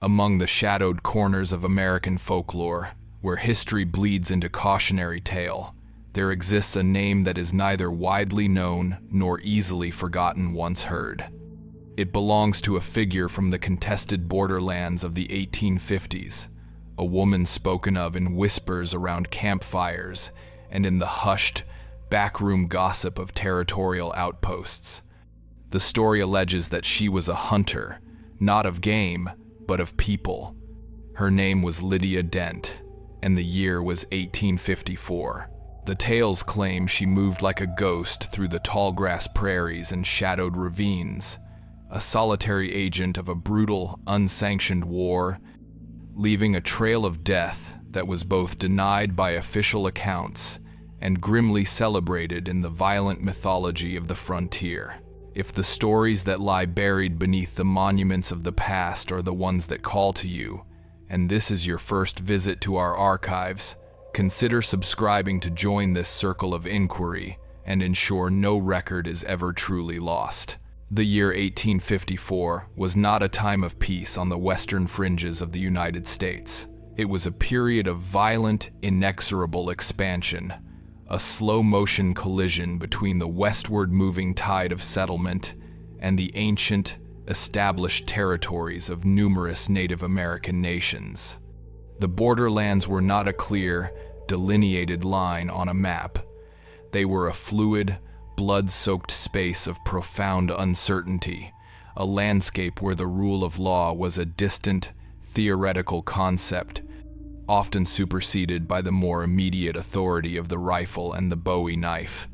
Among the shadowed corners of American folklore, where history bleeds into cautionary tale, there exists a name that is neither widely known nor easily forgotten once heard. It belongs to a figure from the contested borderlands of the 1850s, a woman spoken of in whispers around campfires and in the hushed, backroom gossip of territorial outposts. The story alleges that she was a hunter, not of game, but of people. Her name was Lydia Dent, and the year was 1854. The tales claim she moved like a ghost through the tall-grass prairies and shadowed ravines, a solitary agent of a brutal, unsanctioned war, leaving a trail of death that was both denied by official accounts and grimly celebrated in the violent mythology of the frontier. If the stories that lie buried beneath the monuments of the past are the ones that call to you, and this is your first visit to our archives, consider subscribing to join this circle of inquiry and ensure no record is ever truly lost. The year 1854 was not a time of peace on the western fringes of the United States. It was a period of violent, inexorable expansion, a slow-motion collision between the westward-moving tide of settlement and the ancient, established territories of numerous Native American nations. The borderlands were not a clear, delineated line on a map. They were a fluid, blood-soaked space of profound uncertainty, a landscape where the rule of law was a distant, theoretical concept, often superseded by the more immediate authority of the rifle and the Bowie knife.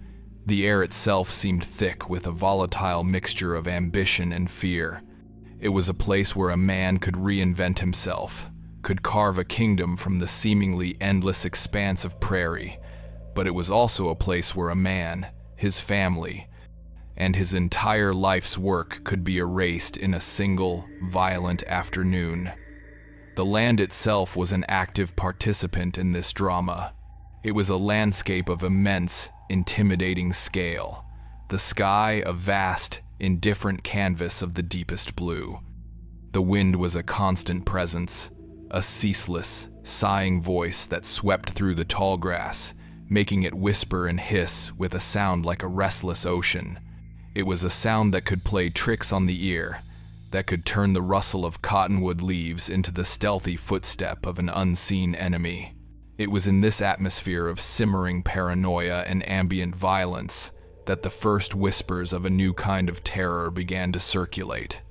The air itself seemed thick with a volatile mixture of ambition and fear. It was a place where a man could reinvent himself, could carve a kingdom from the seemingly endless expanse of prairie, but it was also a place where a man, his family, and his entire life's work could be erased in a single, violent afternoon. The land itself was an active participant in this drama. It was a landscape of immense, intimidating scale, the sky a vast, indifferent canvas of the deepest blue. The wind was a constant presence, a ceaseless, sighing voice that swept through the tall grass, making it whisper and hiss with a sound like a restless ocean. It was a sound that could play tricks on the ear, that could turn the rustle of cottonwood leaves into the stealthy footstep of an unseen enemy. It was in this atmosphere of simmering paranoia and ambient violence that the first whispers of a new kind of terror began to circulate.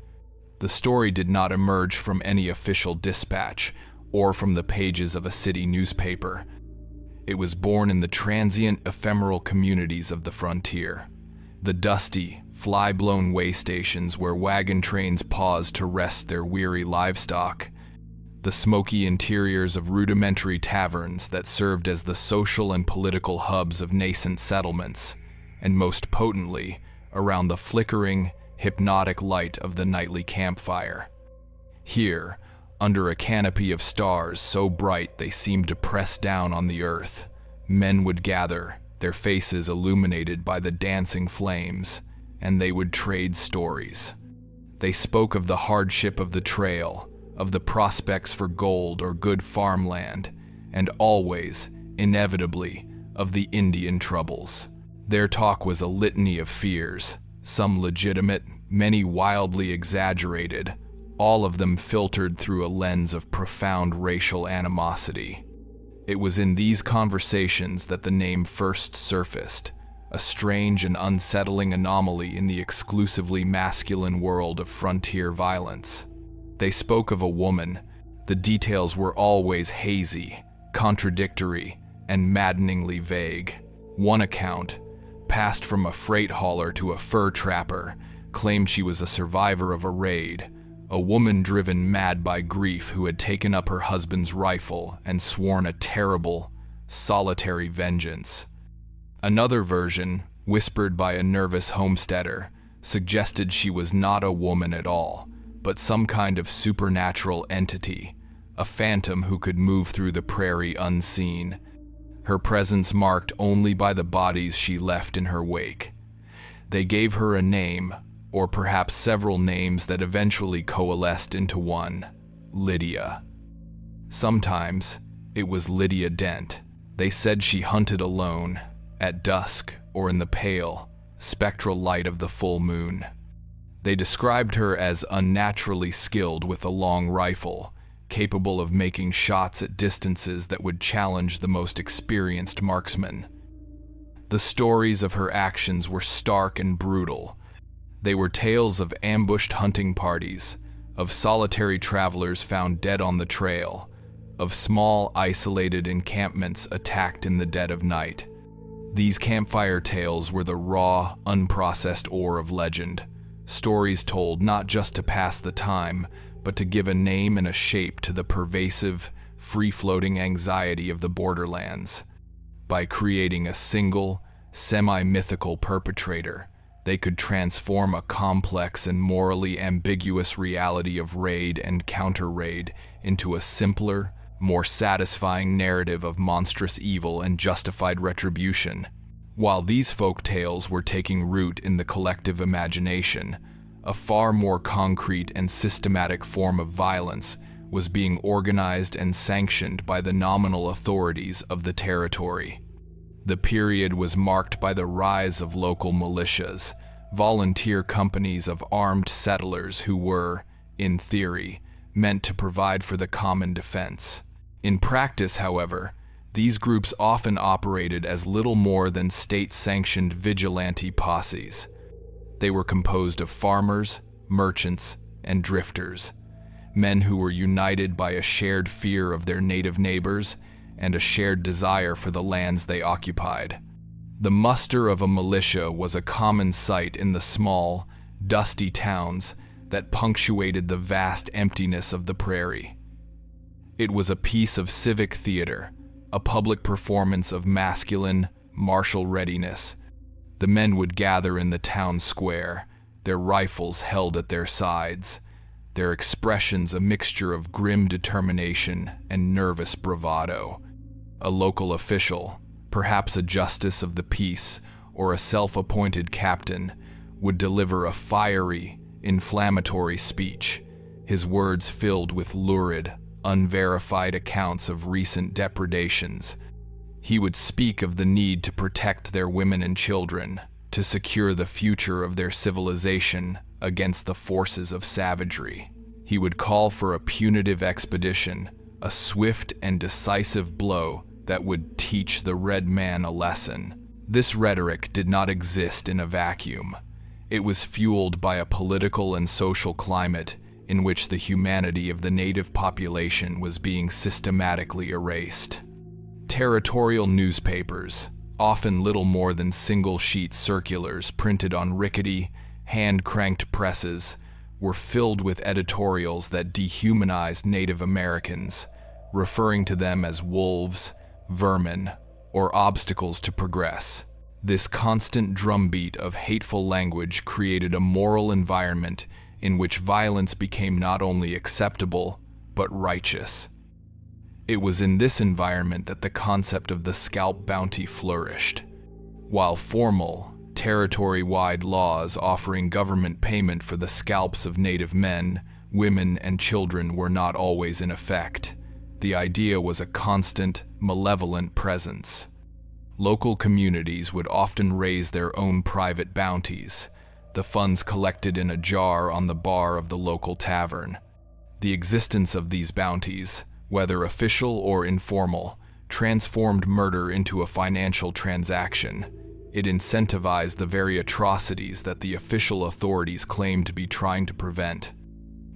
The story did not emerge from any official dispatch or from the pages of a city newspaper. It was born in the transient, ephemeral communities of the frontier, the dusty, fly-blown way stations where wagon trains paused to rest their weary livestock, the smoky interiors of rudimentary taverns that served as the social and political hubs of nascent settlements, and most potently, around the flickering, hypnotic light of the nightly campfire. Here, under a canopy of stars so bright they seemed to press down on the earth, men would gather, their faces illuminated by the dancing flames, and they would trade stories. They spoke of the hardship of the trail, of the prospects for gold or good farmland, and always, inevitably, of the Indian troubles. Their talk was a litany of fears, some legitimate, many wildly exaggerated, all of them filtered through a lens of profound racial animosity. It was in these conversations that the name first surfaced, a strange and unsettling anomaly in the exclusively masculine world of frontier violence. They spoke of a woman. The details were always hazy, contradictory, and maddeningly vague. One account, passed from a freight hauler to a fur trapper, claimed she was a survivor of a raid, a woman driven mad by grief who had taken up her husband's rifle and sworn a terrible, solitary vengeance. Another version, whispered by a nervous homesteader, suggested she was not a woman at all, but some kind of supernatural entity, a phantom who could move through the prairie unseen, her presence marked only by the bodies she left in her wake. They gave her a name, or perhaps several names that eventually coalesced into one, Lydia. Sometimes it was Lydia Dent. They said she hunted alone, at dusk or in the pale, spectral light of the full moon. They described her as unnaturally skilled with a long rifle, capable of making shots at distances that would challenge the most experienced marksman. The stories of her actions were stark and brutal. They were tales of ambushed hunting parties, of solitary travelers found dead on the trail, of small, isolated encampments attacked in the dead of night. These campfire tales were the raw, unprocessed ore of legend, stories told not just to pass the time, but to give a name and a shape to the pervasive, free-floating anxiety of the borderlands. By creating a single, semi-mythical perpetrator, they could transform a complex and morally ambiguous reality of raid and counter-raid into a simpler, more satisfying narrative of monstrous evil and justified retribution. While these folk tales were taking root in the collective imagination, a far more concrete and systematic form of violence was being organized and sanctioned by the nominal authorities of the territory. The period was marked by the rise of local militias, volunteer companies of armed settlers who were, in theory, meant to provide for the common defense. In practice, however, these groups often operated as little more than state-sanctioned vigilante posses. They were composed of farmers, merchants, and drifters, men who were united by a shared fear of their native neighbors and a shared desire for the lands they occupied. The muster of a militia was a common sight in the small, dusty towns that punctuated the vast emptiness of the prairie. It was a piece of civic theater, a public performance of masculine, martial readiness. The men would gather in the town square, their rifles held at their sides, their expressions a mixture of grim determination and nervous bravado. A local official, perhaps a justice of the peace or a self-appointed captain, would deliver a fiery, inflammatory speech, his words filled with lurid, unverified accounts of recent depredations. He would speak of the need to protect their women and children, to secure the future of their civilization against the forces of savagery. He would call for a punitive expedition, a swift and decisive blow that would teach the red man a lesson. This rhetoric did not exist in a vacuum. It was fueled by a political and social climate in which the humanity of the native population was being systematically erased. Territorial newspapers, often little more than single-sheet circulars printed on rickety, hand-cranked presses, were filled with editorials that dehumanized Native Americans, referring to them as wolves, vermin, or obstacles to progress. This constant drumbeat of hateful language created a moral environment in which violence became not only acceptable, but righteous. It was in this environment that the concept of the scalp bounty flourished. While formal, territory-wide laws offering government payment for the scalps of Native men, women, and children were not always in effect, the idea was a constant, malevolent presence. Local communities would often raise their own private bounties, the funds collected in a jar on the bar of the local tavern. The existence of these bounties, whether official or informal, transformed murder into a financial transaction. It incentivized the very atrocities that the official authorities claimed to be trying to prevent.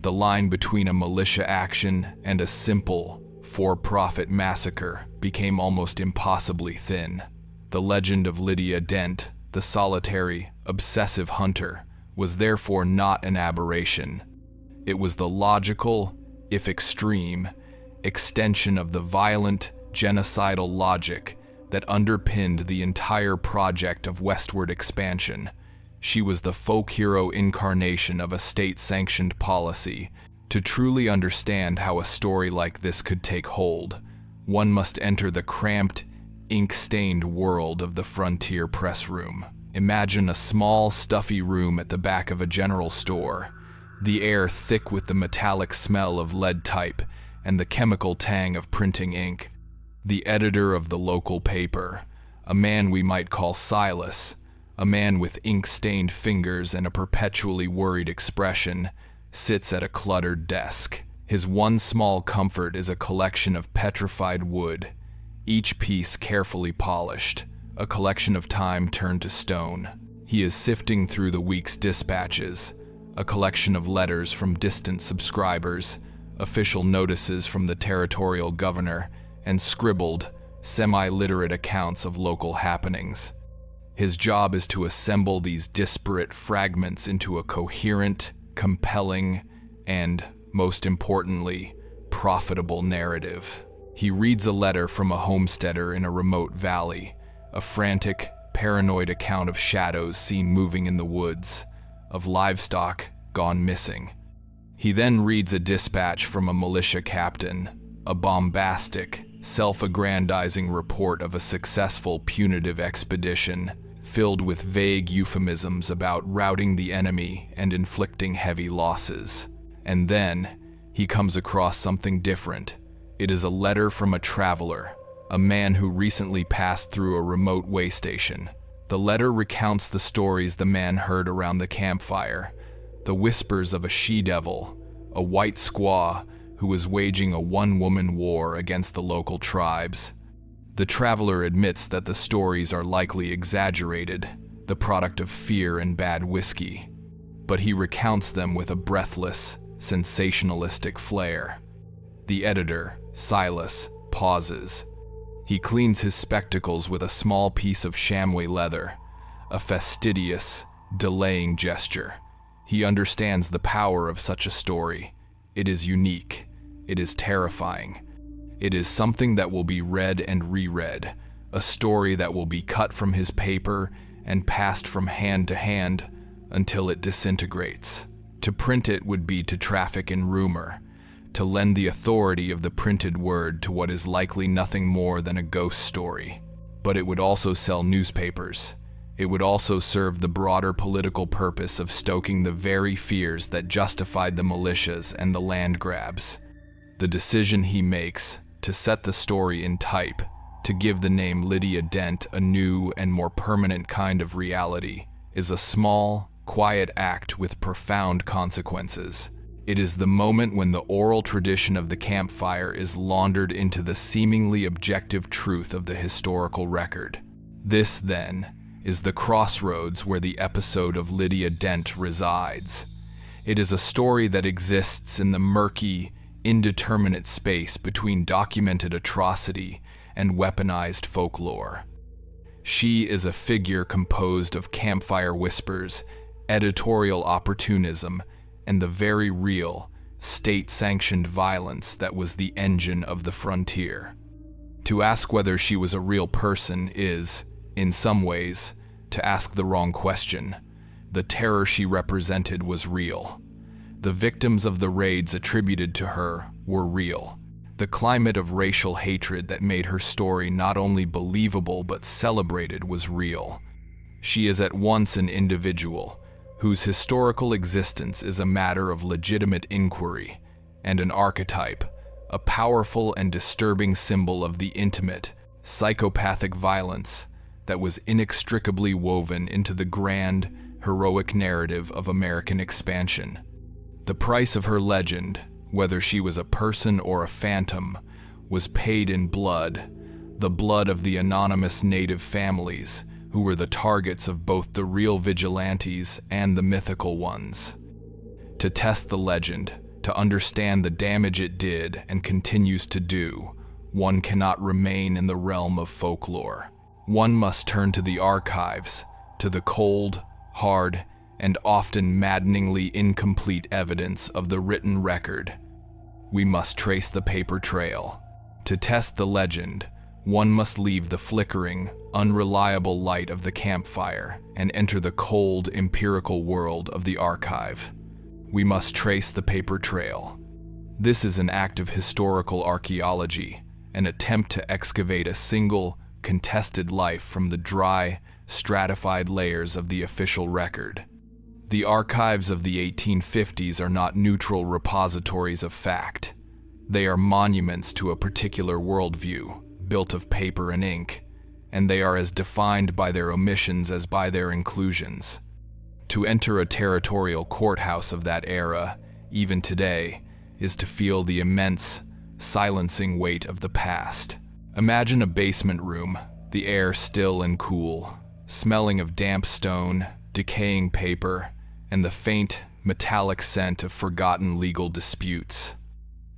The line between a militia action and a simple, for-profit massacre became almost impossibly thin. The legend of Lydia Dent, the solitary, obsessive hunter, was therefore not an aberration. It was the logical, if extreme, extension of the violent, genocidal logic that underpinned the entire project of westward expansion. She was the folk hero incarnation of a state-sanctioned policy. To truly understand how a story like this could take hold, one must enter the cramped, ink-stained world of the frontier press room. Imagine a small, stuffy room at the back of a general store. the air thick with the metallic smell of lead type and the chemical tang of printing ink. The editor of the local paper, a man we might call Silas, a man with ink-stained fingers and a perpetually worried expression, sits at a cluttered desk. His one small comfort is a collection of petrified wood, each piece carefully polished, a collection of time turned to stone. He is sifting through the week's dispatches, a collection of letters from distant subscribers, official notices from the territorial governor, and scribbled, semi-literate accounts of local happenings. His job is to assemble these disparate fragments into a coherent, compelling, and, most importantly, profitable narrative. He reads a letter from a homesteader in a remote valley, a frantic, paranoid account of shadows seen moving in the woods, of livestock gone missing. He then reads a dispatch from a militia captain, a bombastic, self-aggrandizing report of a successful punitive expedition, filled with vague euphemisms about routing the enemy and inflicting heavy losses. And then, he comes across something different. It is a letter from a traveler, a man who recently passed through a remote way station. The letter recounts the stories the man heard around the campfire, the whispers of a she-devil, a white squaw who was waging a one-woman war against the local tribes. The traveler admits that the stories are likely exaggerated, the product of fear and bad whiskey, but he recounts them with a breathless, sensationalistic flair. The editor, Silas, pauses. He cleans his spectacles with a small piece of chamois leather, a fastidious, delaying gesture. He understands the power of such a story. It is unique. It is terrifying. It is something that will be read and reread, a story that will be cut from his paper and passed from hand to hand until it disintegrates. To print it would be to traffic in rumor, to lend the authority of the printed word to what is likely nothing more than a ghost story. But it would also sell newspapers. It would also serve the broader political purpose of stoking the very fears that justified the militias and the land grabs. The decision he makes to set the story in type, to give the name Lydia Dent a new and more permanent kind of reality, is a small, quiet act with profound consequences. It is the moment when the oral tradition of the campfire is laundered into the seemingly objective truth of the historical record. This, then, is the crossroads where the episode of Lydia Dent resides. It is a story that exists in the murky, indeterminate space between documented atrocity and weaponized folklore. She is a figure composed of campfire whispers, editorial opportunism, and the very real, state-sanctioned violence that was the engine of the frontier. To ask whether she was a real person is, in some ways, to ask the wrong question. The terror she represented was real. The victims of the raids attributed to her were real. The climate of racial hatred that made her story not only believable but celebrated was real. She is at once an individual, whose historical existence is a matter of legitimate inquiry, and an archetype, a powerful and disturbing symbol of the intimate, psychopathic violence that was inextricably woven into the grand, heroic narrative of American expansion. The price of her legend, whether she was a person or a phantom, was paid in blood, the blood of the anonymous native families who were the targets of both the real vigilantes and the mythical ones. To test the legend, to understand the damage it did and continues to do, one cannot remain in the realm of folklore. One must turn to the archives, to the cold, hard, and often maddeningly incomplete evidence of the written record. We must trace the paper trail. To test the legend, one must leave the flickering, unreliable light of the campfire and enter the cold, empirical world of the archive. We must trace the paper trail. This is an act of historical archaeology, an attempt to excavate a single, contested life from the dry, stratified layers of the official record. The archives of the 1850s are not neutral repositories of fact. They are monuments to a particular worldview, built of paper and ink, and they are as defined by their omissions as by their inclusions. To enter a territorial courthouse of that era, even today, is to feel the immense, silencing weight of the past. Imagine a basement room, the air still and cool, smelling of damp stone, decaying paper, and the faint, metallic scent of forgotten legal disputes.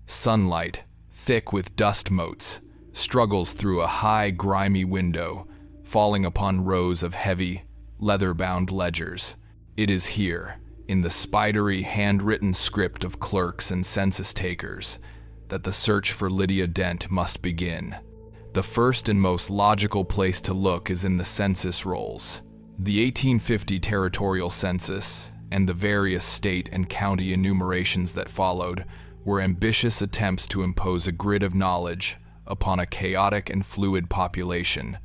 Sunlight, thick with dust motes, struggles through a high, grimy window, falling upon rows of heavy, leather-bound ledgers. It is here, in the spidery, handwritten script of clerks and census takers, that the search for Lydia Dent must begin. The first and most logical place to look is in the census rolls. The 1850 territorial census, and the various state and county enumerations that followed, were ambitious attempts to impose a grid of knowledge upon a chaotic and fluid population.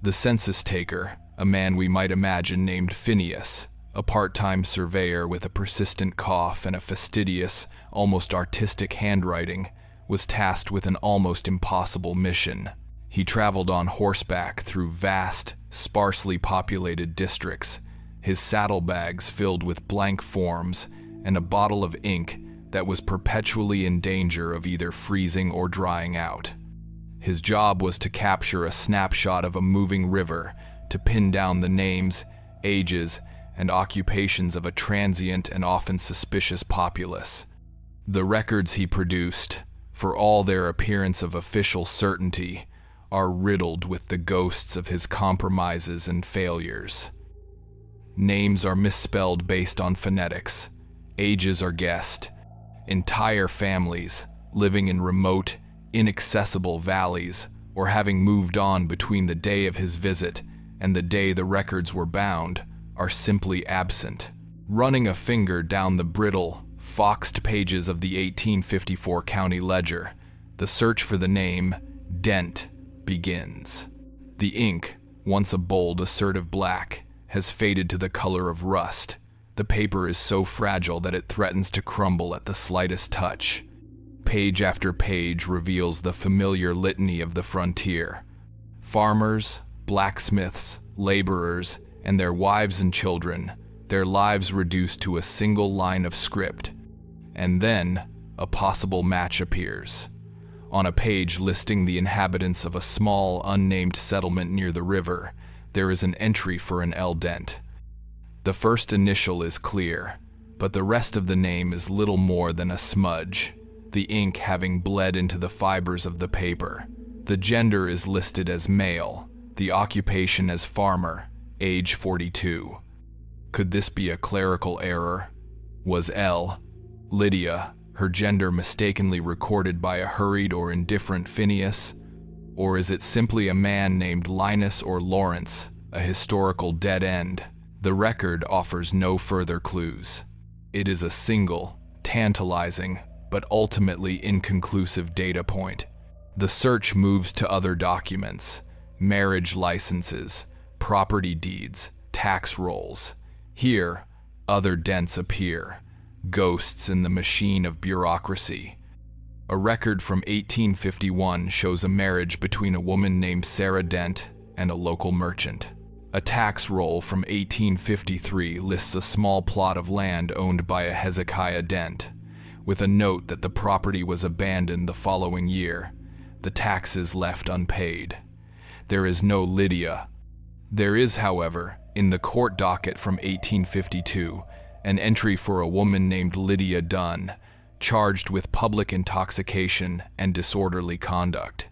The census taker, a man we might imagine named Phineas, a part-time surveyor with a persistent cough and a fastidious, almost artistic handwriting, was tasked with an almost impossible mission. He traveled on horseback through vast, sparsely populated districts, his saddlebags filled with blank forms and a bottle of ink that was perpetually in danger of either freezing or drying out. His job was to capture a snapshot of a moving river, to pin down the names, ages, and occupations of a transient and often suspicious populace. The records he produced, for all their appearance of official certainty, are riddled with the ghosts of his compromises and failures. Names are misspelled based on phonetics, ages are guessed, entire families, living in remote, inaccessible valleys, or having moved on between the day of his visit and the day the records were bound, are simply absent. Running a finger down the brittle, foxed pages of the 1854 county ledger, the search for the name Dent begins. The ink, once a bold, assertive black, has faded to the color of rust. The paper is so fragile that it threatens to crumble at the slightest touch. Page after page reveals the familiar litany of the frontier. Farmers, blacksmiths, laborers, and their wives and children, their lives reduced to a single line of script. And then, a possible match appears. On a page listing the inhabitants of a small, unnamed settlement near the river, there is an entry for an L. Dent. The first initial is clear, but the rest of the name is little more than a smudge, the ink having bled into the fibers of the paper. The gender is listed as male, the occupation as farmer, age 42. Could this be a clerical error? Was L. Lydia, her gender mistakenly recorded by a hurried or indifferent Phineas? Or is it simply a man named Linus or Lawrence, a historical dead end? The record offers no further clues. It is a single, tantalizing, but ultimately inconclusive data point. The search moves to other documents, marriage licenses, property deeds, tax rolls. Here, other dents appear, ghosts in the machine of bureaucracy. A record from 1851 shows a marriage between a woman named Sarah Dent and a local merchant. A tax roll from 1853 lists a small plot of land owned by a Hezekiah Dent, with a note that the property was abandoned the following year, the taxes left unpaid. There is no Lydia. There is, however, in the court docket from 1852, an entry for a woman named Lydia Dunn, charged with public intoxication and disorderly conduct.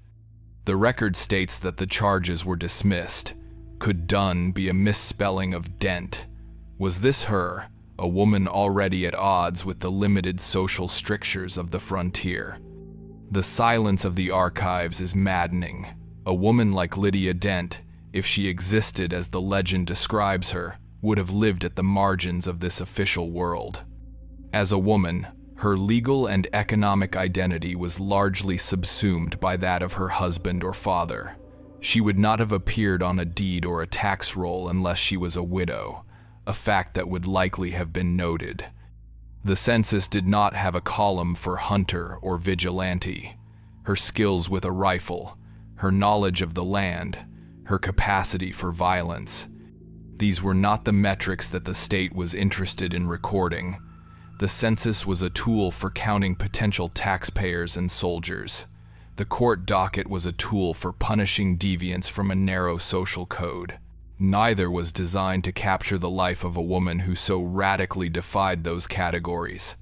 The record states that the charges were dismissed. Could Dunn be a misspelling of Dent? Was this her, a woman already at odds with the limited social strictures of the frontier? The silence of the archives is maddening. A woman like Lydia Dent, if she existed as the legend describes her, would have lived at the margins of this official world. As a woman, her legal and economic identity was largely subsumed by that of her husband or father. She would not have appeared on a deed or a tax roll unless she was a widow, a fact that would likely have been noted. The census did not have a column for hunter or vigilante. Her skills with a rifle, her knowledge of the land, her capacity for violence. These were not the metrics that the state was interested in recording. The census was a tool for counting potential taxpayers and soldiers. The court docket was a tool for punishing deviance from a narrow social code. Neither was designed to capture the life of a woman who so radically defied those categories.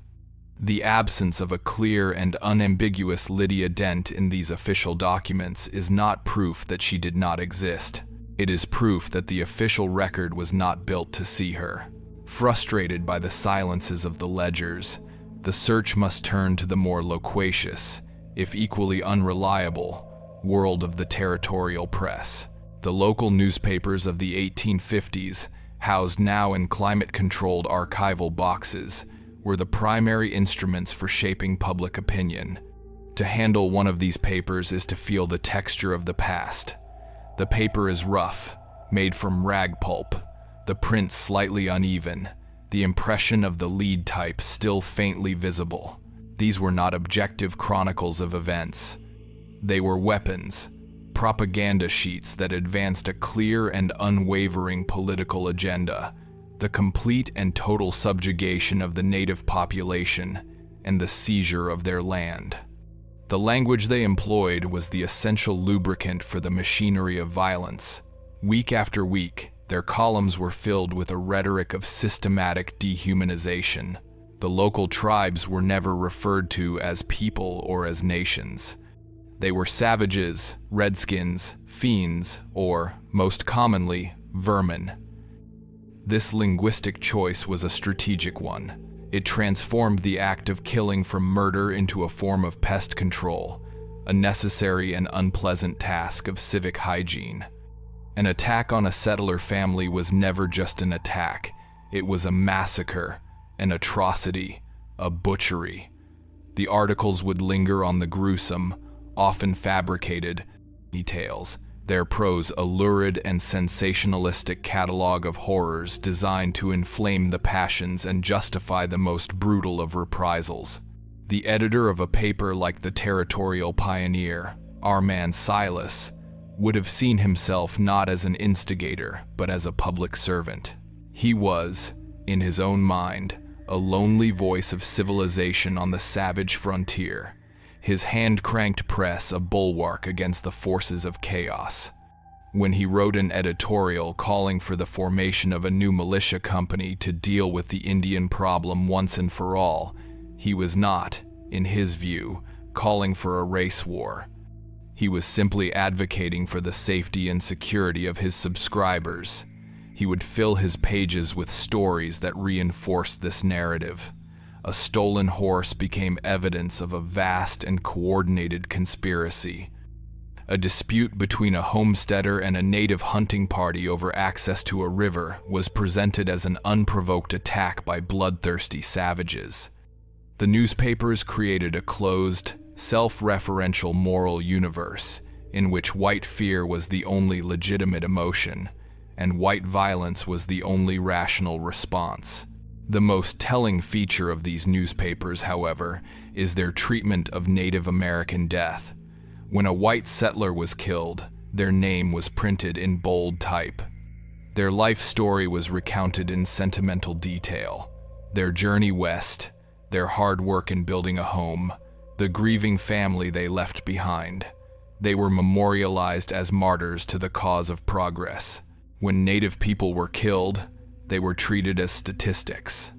The absence of a clear and unambiguous Lydia Dent in these official documents is not proof that she did not exist. It is proof that the official record was not built to see her. Frustrated by the silences of the ledgers, the search must turn to the more loquacious, if equally unreliable, world of the territorial press. The local newspapers of the 1850s, housed now in climate-controlled archival boxes, were the primary instruments for shaping public opinion. To handle one of these papers is to feel the texture of the past. The paper is rough, made from rag pulp, the print slightly uneven, the impression of the lead type still faintly visible. These were not objective chronicles of events. They were weapons, propaganda sheets that advanced a clear and unwavering political agenda, the complete and total subjugation of the native population and the seizure of their land. The language they employed was the essential lubricant for the machinery of violence. Week after week, their columns were filled with a rhetoric of systematic dehumanization. The local tribes were never referred to as people or as nations. They were savages, redskins, fiends, or, most commonly, vermin. This linguistic choice was a strategic one. It transformed the act of killing from murder into a form of pest control, a necessary and unpleasant task of civic hygiene. An attack on a settler family was never just an attack. It was a massacre, an atrocity, a butchery. The articles would linger on the gruesome, often fabricated, details, their prose a lurid and sensationalistic catalog of horrors designed to inflame the passions and justify the most brutal of reprisals. The editor of a paper like the Territorial Pioneer, our man Silas, would have seen himself not as an instigator, but as a public servant. He was, in his own mind, a lonely voice of civilization on the savage frontier, his hand-cranked press a bulwark against the forces of chaos. When he wrote an editorial calling for the formation of a new militia company to deal with the Indian problem once and for all, he was not, in his view, calling for a race war. He was simply advocating for the safety and security of his subscribers. He would fill his pages with stories that reinforced this narrative. A stolen horse became evidence of a vast and coordinated conspiracy. A dispute between a homesteader and a native hunting party over access to a river was presented as an unprovoked attack by bloodthirsty savages. The newspapers created a closed, self-referential moral universe in which white fear was the only legitimate emotion, and white violence was the only rational response. The most telling feature of these newspapers, however, is their treatment of Native American death. When a white settler was killed, their name was printed in bold type. Their life story was recounted in sentimental detail. Their journey west, their hard work in building a home, the grieving family they left behind. They were memorialized as martyrs to the cause of progress. When Native people were killed, they were treated as statistics.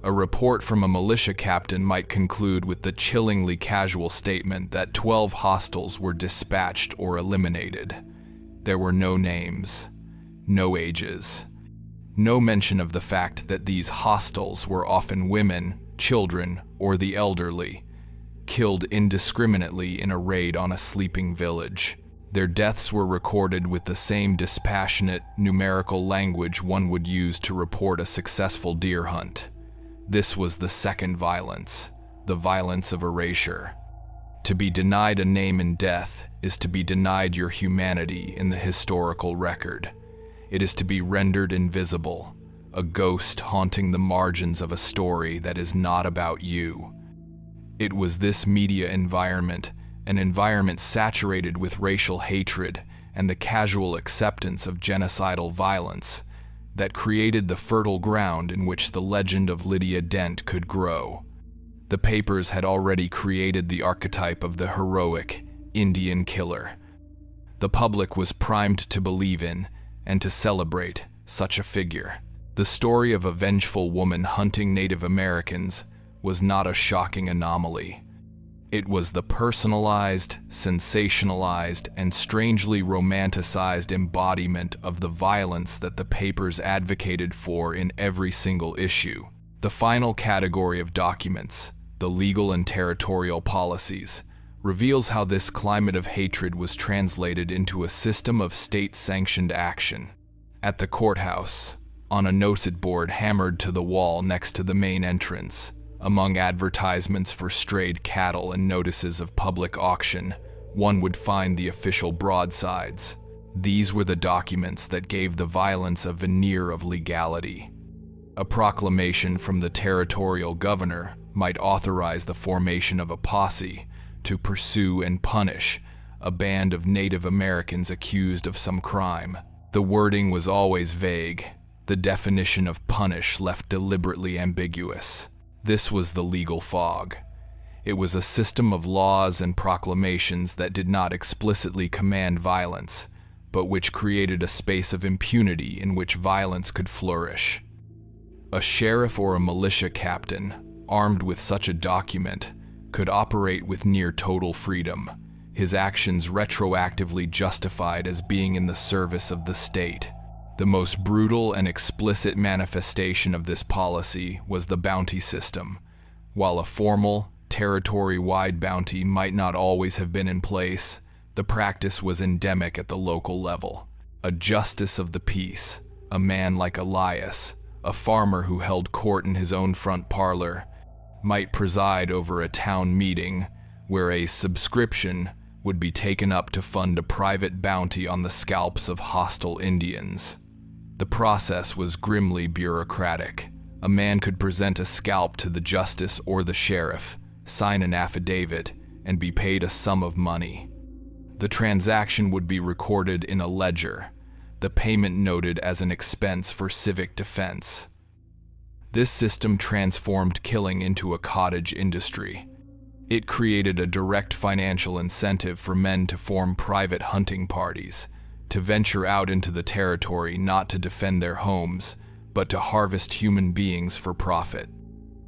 A report from a militia captain might conclude with the chillingly casual statement that 12 hostiles were dispatched or eliminated. There were no names, no ages, no mention of the fact that these hostiles were often women, children, or the elderly, killed indiscriminately in a raid on a sleeping village. Their deaths were recorded with the same dispassionate, numerical language one would use to report a successful deer hunt. This was the second violence, the violence of erasure. To be denied a name in death is to be denied your humanity in the historical record. It is to be rendered invisible, a ghost haunting the margins of a story that is not about you. It was this media environment, an environment saturated with racial hatred and the casual acceptance of genocidal violence, that created the fertile ground in which the legend of Lydia Dent could grow. The papers had already created the archetype of the heroic Indian killer. The public was primed to believe in and to celebrate such a figure. The story of a vengeful woman hunting Native Americans was not a shocking anomaly. It was the personalized, sensationalized, and strangely romanticized embodiment of the violence that the papers advocated for in every single issue. The final category of documents, the legal and territorial policies, reveals how this climate of hatred was translated into a system of state-sanctioned action. At the courthouse, on a notice board hammered to the wall next to the main entrance, among advertisements for strayed cattle and notices of public auction, one would find the official broadsides. These were the documents that gave the violence a veneer of legality. A proclamation from the territorial governor might authorize the formation of a posse to pursue and punish a band of Native Americans accused of some crime. The wording was always vague, the definition of punish left deliberately ambiguous. This was the legal fog. It was a system of laws and proclamations that did not explicitly command violence, but which created a space of impunity in which violence could flourish. A sheriff or a militia captain, armed with such a document, could operate with near total freedom, his actions retroactively justified as being in the service of the state. The most brutal and explicit manifestation of this policy was the bounty system. While a formal, territory-wide bounty might not always have been in place, the practice was endemic at the local level. A justice of the peace, a man like Elias, a farmer who held court in his own front parlor, might preside over a town meeting where a subscription would be taken up to fund a private bounty on the scalps of hostile Indians. The process was grimly bureaucratic. A man could present a scalp to the justice or the sheriff, sign an affidavit, and be paid a sum of money. The transaction would be recorded in a ledger, the payment noted as an expense for civic defense. This system transformed killing into a cottage industry. It created a direct financial incentive for men to form private hunting parties, to venture out into the territory not to defend their homes, but to harvest human beings for profit.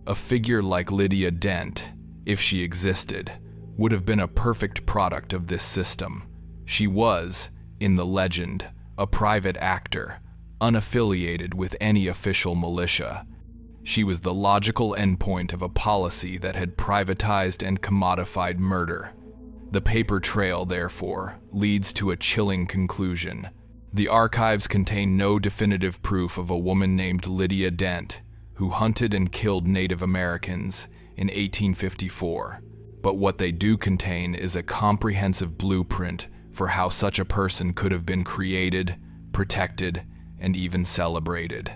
A figure like Lydia Dent, if she existed, would have been a perfect product of this system. She was, in the legend, a private actor, unaffiliated with any official militia. She was the logical endpoint of a policy that had privatized and commodified murder. The paper trail, therefore, leads to a chilling conclusion. The archives contain no definitive proof of a woman named Lydia Dent, who hunted and killed Native Americans in 1854. But what they do contain is a comprehensive blueprint for how such a person could have been created, protected, and even celebrated.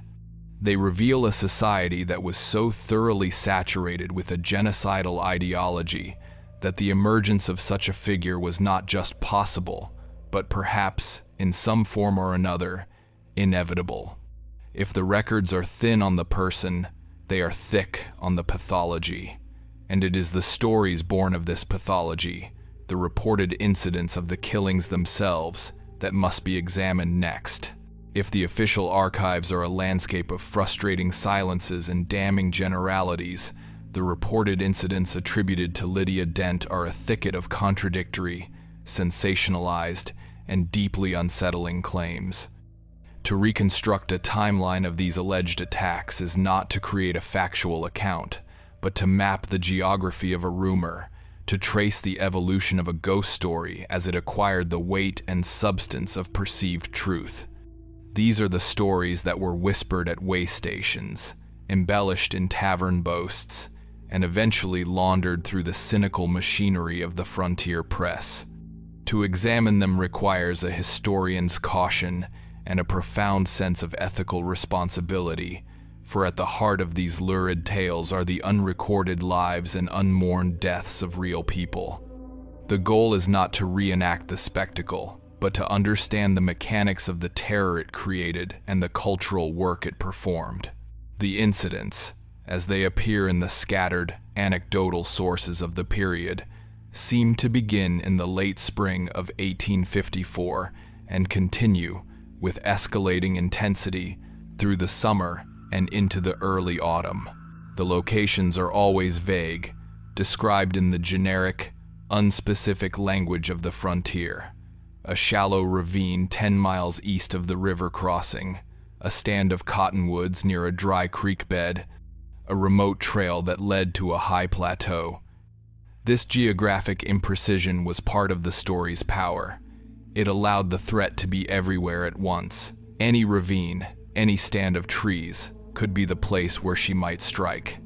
They reveal a society that was so thoroughly saturated with a genocidal ideology that the emergence of such a figure was not just possible, but perhaps, in some form or another, inevitable. If the records are thin on the person, they are thick on the pathology. And it is the stories born of this pathology, the reported incidents of the killings themselves, that must be examined next. If the official archives are a landscape of frustrating silences and damning generalities, the reported incidents attributed to Lydia Dent are a thicket of contradictory, sensationalized, and deeply unsettling claims. To reconstruct a timeline of these alleged attacks is not to create a factual account, but to map the geography of a rumor, to trace the evolution of a ghost story as it acquired the weight and substance of perceived truth. These are the stories that were whispered at way stations, embellished in tavern boasts, and eventually laundered through the cynical machinery of the frontier press. To examine them requires a historian's caution and a profound sense of ethical responsibility, for at the heart of these lurid tales are the unrecorded lives and unmourned deaths of real people. The goal is not to reenact the spectacle, but to understand the mechanics of the terror it created and the cultural work it performed. The incidents, as they appear in the scattered, anecdotal sources of the period, seem to begin in the late spring of 1854 and continue, with escalating intensity, through the summer and into the early autumn. The locations are always vague, described in the generic, unspecific language of the frontier. A shallow ravine 10 miles east of the river crossing, a stand of cottonwoods near a dry creek bed, a remote trail that led to a high plateau. This geographic imprecision was part of the story's power. It allowed the threat to be everywhere at once. Any ravine, any stand of trees, could be the place where she might strike.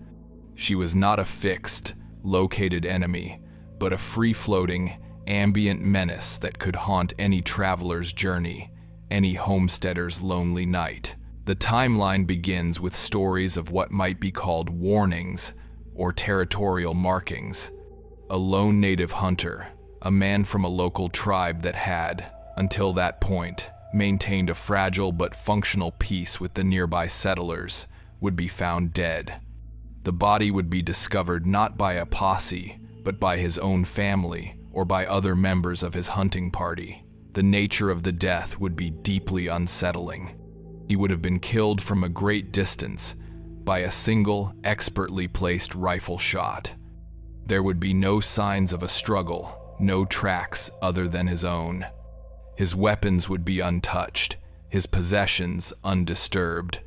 She was not a fixed, located enemy, but a free-floating, ambient menace that could haunt any traveler's journey, any homesteader's lonely night. The timeline begins with stories of what might be called warnings or territorial markings. A lone native hunter, a man from a local tribe that had, until that point, maintained a fragile but functional peace with the nearby settlers, would be found dead. The body would be discovered not by a posse, but by his own family or by other members of his hunting party. The nature of the death would be deeply unsettling. He would have been killed from a great distance by a single, expertly placed rifle shot. There would be no signs of a struggle, no tracks other than his own. His weapons would be untouched, his possessions undisturbed.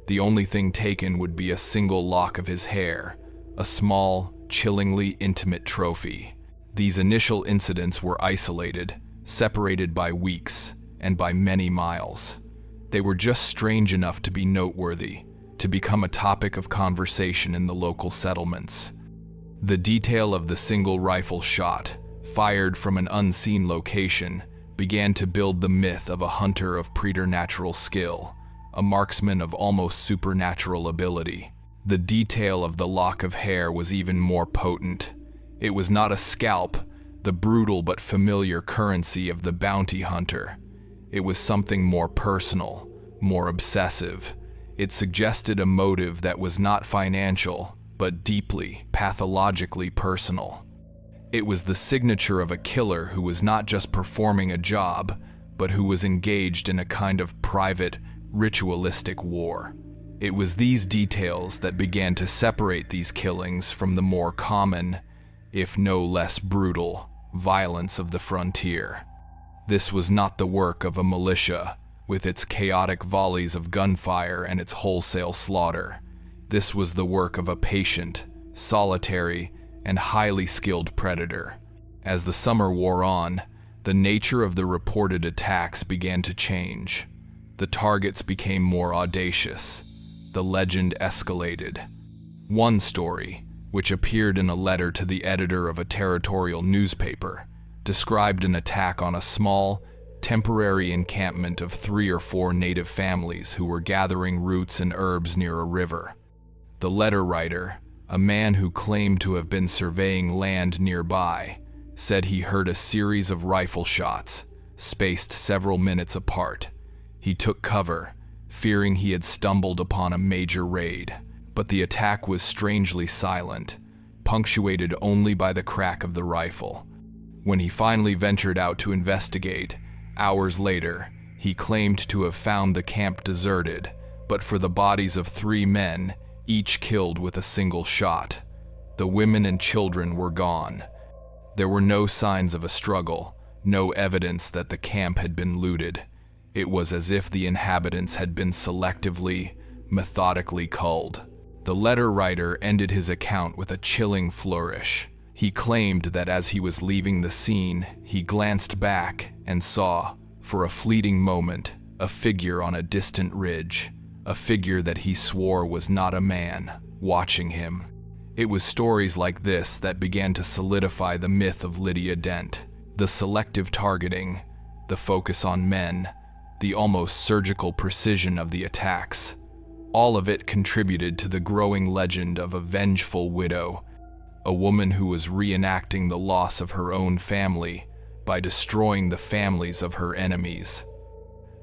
The only thing taken would be a single lock of his hair, a small, chillingly intimate trophy. These initial incidents were isolated, separated by weeks and by many miles. They were just strange enough to be noteworthy, to become a topic of conversation in the local settlements. The detail of the single rifle shot, fired from an unseen location, began to build the myth of a hunter of preternatural skill, a marksman of almost supernatural ability. The detail of the lock of hair was even more potent. It was not a scalp, the brutal but familiar currency of the bounty hunter. It was something more personal, more obsessive. It suggested a motive that was not financial, but deeply, pathologically personal. It was the signature of a killer who was not just performing a job, but who was engaged in a kind of private, ritualistic war. It was these details that began to separate these killings from the more common, if no less brutal, violence of the frontier. This was not the work of a militia, with its chaotic volleys of gunfire and its wholesale slaughter. This was the work of a patient, solitary, and highly skilled predator. As the summer wore on, the nature of the reported attacks began to change. The targets became more audacious. The legend escalated. One story, which appeared in a letter to the editor of a territorial newspaper, described an attack on a small, temporary encampment of 3 or 4 native families who were gathering roots and herbs near a river. The letter writer, a man who claimed to have been surveying land nearby, said he heard a series of rifle shots, spaced several minutes apart. He took cover, fearing he had stumbled upon a major raid, but the attack was strangely silent, punctuated only by the crack of the rifle. When he finally ventured out to investigate, hours later, he claimed to have found the camp deserted, but for the bodies of 3 men, each killed with a single shot. The women and children were gone. There were no signs of a struggle, no evidence that the camp had been looted. It was as if the inhabitants had been selectively, methodically culled. The letter writer ended his account with a chilling flourish. He claimed that as he was leaving the scene, he glanced back and saw, for a fleeting moment, a figure on a distant ridge, a figure that he swore was not a man, watching him. It was stories like this that began to solidify the myth of Lydia Dent. The selective targeting, the focus on men, the almost surgical precision of the attacks. All of it contributed to the growing legend of a vengeful widow, a woman who was reenacting the loss of her own family by destroying the families of her enemies.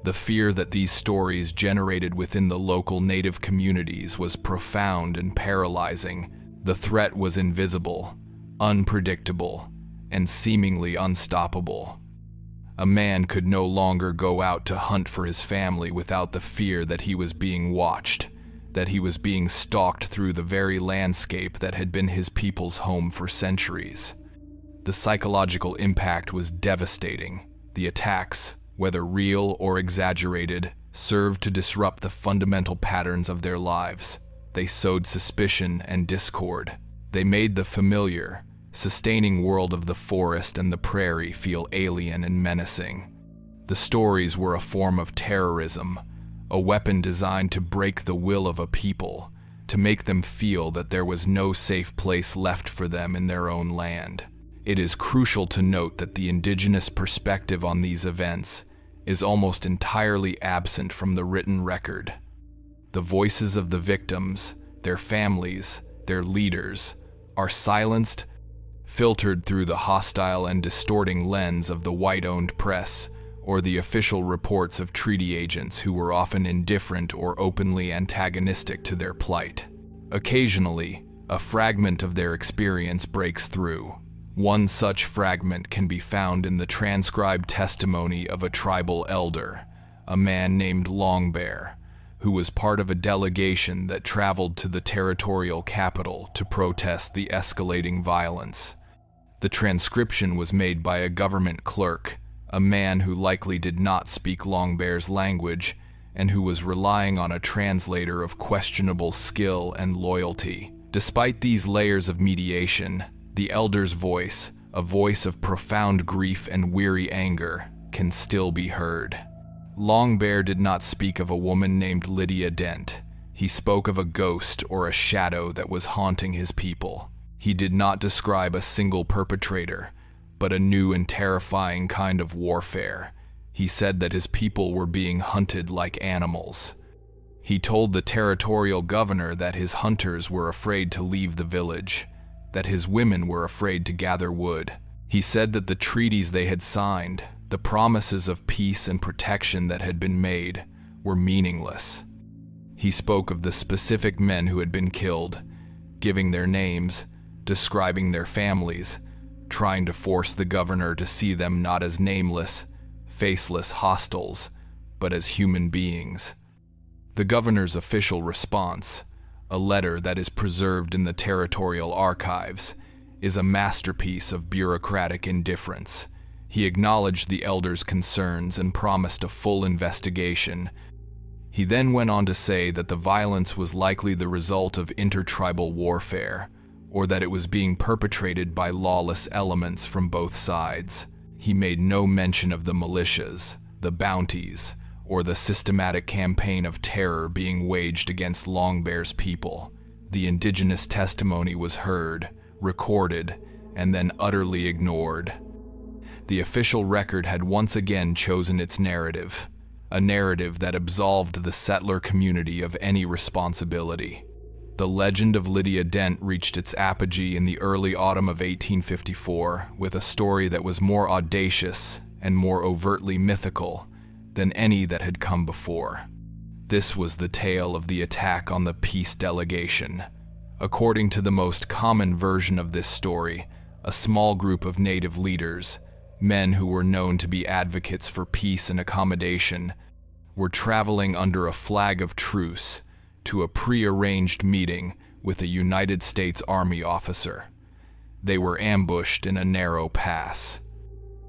The fear that these stories generated within the local native communities was profound and paralyzing. The threat was invisible, unpredictable, and seemingly unstoppable. A man could no longer go out to hunt for his family without the fear that he was being watched, that he was being stalked through the very landscape that had been his people's home for centuries. The psychological impact was devastating. The attacks, whether real or exaggerated, served to disrupt the fundamental patterns of their lives. They sowed suspicion and discord. They made the familiar, sustaining world of the forest and the prairie feel alien and menacing. The stories were a form of terrorism, a weapon designed to break the will of a people, to make them feel that there was no safe place left for them in their own land. It is crucial to note that the indigenous perspective on these events is almost entirely absent from the written record. The voices of the victims, their families, their leaders, are silenced, filtered through the hostile and distorting lens of the white-owned press or the official reports of treaty agents who were often indifferent or openly antagonistic to their plight. Occasionally, a fragment of their experience breaks through. One such fragment can be found in the transcribed testimony of a tribal elder, a man named Longbear, who was part of a delegation that traveled to the territorial capital to protest the escalating violence. The transcription was made by a government clerk, a man who likely did not speak Longbear's language and who was relying on a translator of questionable skill and loyalty. Despite these layers of mediation, the elder's voice, a voice of profound grief and weary anger, can still be heard. Longbear did not speak of a woman named Lydia Dent. He spoke of a ghost or a shadow that was haunting his people. He did not describe a single perpetrator, but a new and terrifying kind of warfare. He said that his people were being hunted like animals. He told the territorial governor that his hunters were afraid to leave the village, that his women were afraid to gather wood. He said that the treaties they had signed, the promises of peace and protection that had been made, were meaningless. He spoke of the specific men who had been killed, giving their names, describing their families, trying to force the governor to see them not as nameless, faceless hostiles, but as human beings. The governor's official response, a letter that is preserved in the territorial archives, is a masterpiece of bureaucratic indifference. He acknowledged the elders' concerns and promised a full investigation. He then went on to say that the violence was likely the result of intertribal warfare, or that it was being perpetrated by lawless elements from both sides. He made no mention of the militias, the bounties, or the systematic campaign of terror being waged against Longbear's people. The indigenous testimony was heard, recorded, and then utterly ignored. The official record had once again chosen its narrative, a narrative that absolved the settler community of any responsibility. The legend of Lydia Dent reached its apogee in the early autumn of 1854 with a story that was more audacious and more overtly mythical than any that had come before. This was the tale of the attack on the peace delegation. According to the most common version of this story, a small group of native leaders, men who were known to be advocates for peace and accommodation, were traveling under a flag of truce to a pre-arranged meeting with a United States Army officer. They were ambushed in a narrow pass.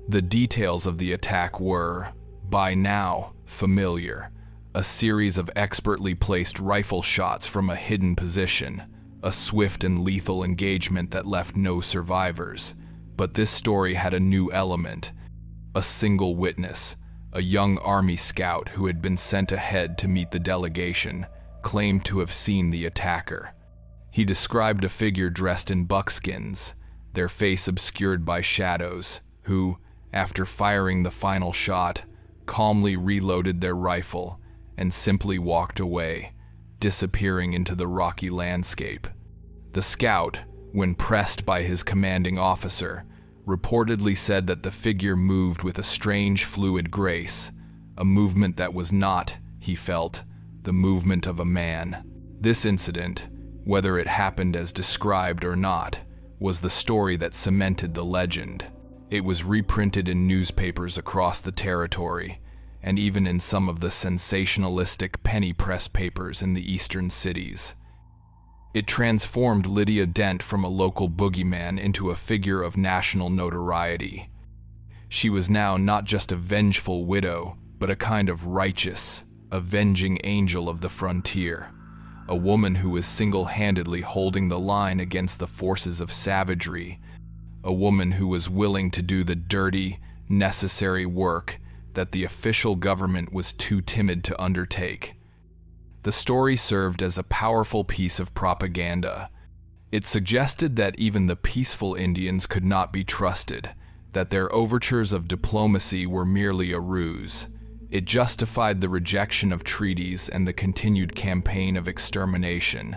The details of the attack were, by now, familiar. A series of expertly placed rifle shots from a hidden position, a swift and lethal engagement that left no survivors. But this story had a new element. A single witness, a young Army scout who had been sent ahead to meet the delegation, claimed to have seen the attacker. He described a figure dressed in buckskins, their face obscured by shadows, who, after firing the final shot, calmly reloaded their rifle, and simply walked away, disappearing into the rocky landscape. The scout, when pressed by his commanding officer, reportedly said that the figure moved with a strange fluid grace, a movement that was not, he felt, the movement of a man. This incident, whether it happened as described or not, was the story that cemented the legend. It was reprinted in newspapers across the territory, and even in some of the sensationalistic penny press papers in the eastern cities. It transformed Lydia Dent from a local boogeyman into a figure of national notoriety. She was now not just a vengeful widow, but a kind of righteous, avenging angel of the frontier, a woman who was single-handedly holding the line against the forces of savagery, a woman who was willing to do the dirty, necessary work that the official government was too timid to undertake. The story served as a powerful piece of propaganda. It suggested that even the peaceful Indians could not be trusted, that their overtures of diplomacy were merely a ruse. It justified the rejection of treaties and the continued campaign of extermination.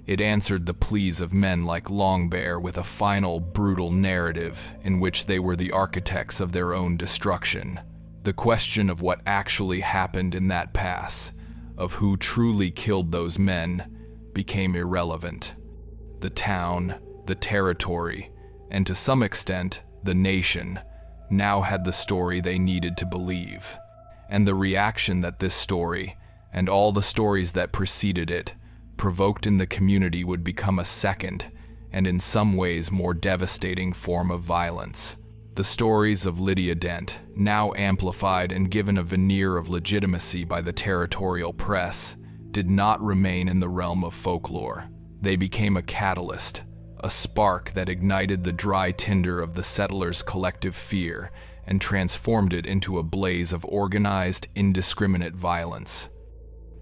It answered the pleas of men like Longbear with a final, brutal narrative in which they were the architects of their own destruction. The question of what actually happened in that pass, of who truly killed those men, became irrelevant. The town, the territory, and to some extent, the nation, now had the story they needed to believe. And the reaction that this story, and all the stories that preceded it, provoked in the community would become a second, and in some ways more devastating form of violence. The stories of Lydia Dent, now amplified and given a veneer of legitimacy by the territorial press, did not remain in the realm of folklore. They became a catalyst, a spark that ignited the dry tinder of the settlers' collective fear and transformed it into a blaze of organized, indiscriminate violence.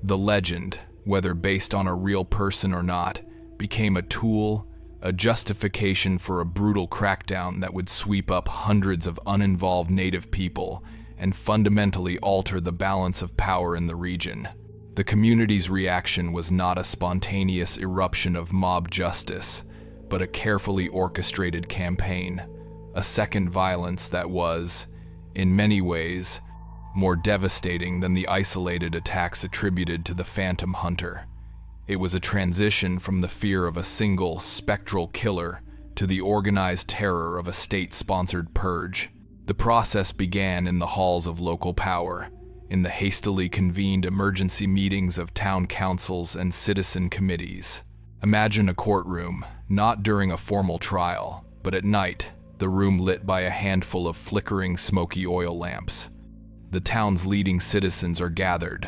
The legend, whether based on a real person or not, became a tool, a justification for a brutal crackdown that would sweep up hundreds of uninvolved native people and fundamentally alter the balance of power in the region. The community's reaction was not a spontaneous eruption of mob justice, but a carefully orchestrated campaign, a second violence that was, in many ways, more devastating than the isolated attacks attributed to the Phantom Hunter. It was a transition from the fear of a single, spectral killer to the organized terror of a state-sponsored purge. The process began in the halls of local power, in the hastily convened emergency meetings of town councils and citizen committees. Imagine a courtroom, not during a formal trial, but at night, the room lit by a handful of flickering, smoky oil lamps. The town's leading citizens are gathered: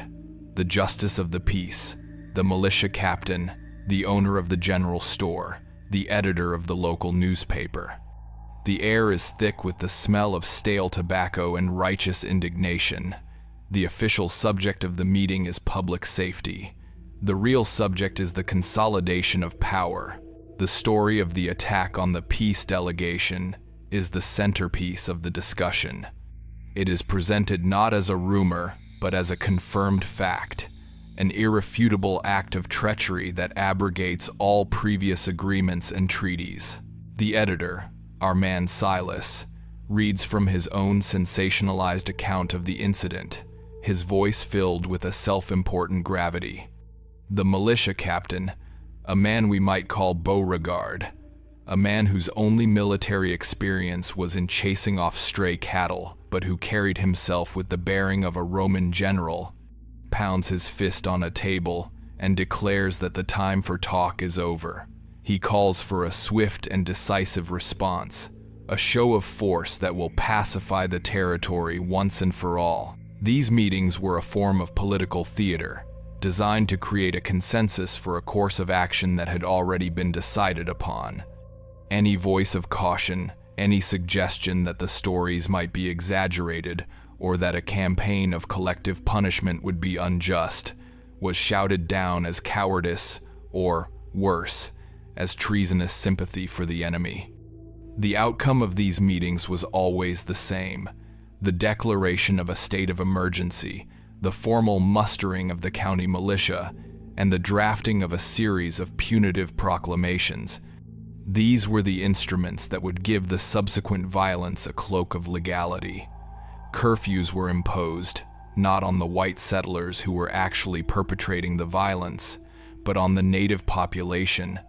the justice of the peace, the militia captain, the owner of the general store, the editor of the local newspaper. The air is thick with the smell of stale tobacco and righteous indignation. The official subject of the meeting is public safety. The real subject is the consolidation of power. The story of the attack on the peace delegation is the centerpiece of the discussion. It is presented not as a rumor, but as a confirmed fact, an irrefutable act of treachery that abrogates all previous agreements and treaties. The editor, our man Silas, reads from his own sensationalized account of the incident, his voice filled with a self-important gravity. The militia captain, a man we might call Beauregard, a man whose only military experience was in chasing off stray cattle, but who carried himself with the bearing of a Roman general, pounds his fist on a table and declares that the time for talk is over. He calls for a swift and decisive response, a show of force that will pacify the territory once and for all. These meetings were a form of political theater, designed to create a consensus for a course of action that had already been decided upon. Any voice of caution, any suggestion that the stories might be exaggerated or that a campaign of collective punishment would be unjust, was shouted down as cowardice or, worse, as treasonous sympathy for the enemy. The outcome of these meetings was always the same. the declaration of a state of emergency, the formal mustering of the county militia, and the drafting of a series of punitive proclamations. These were the instruments that would give the subsequent violence a cloak of legality. Curfews were imposed, not on the white settlers who were actually perpetrating the violence, but on the native population.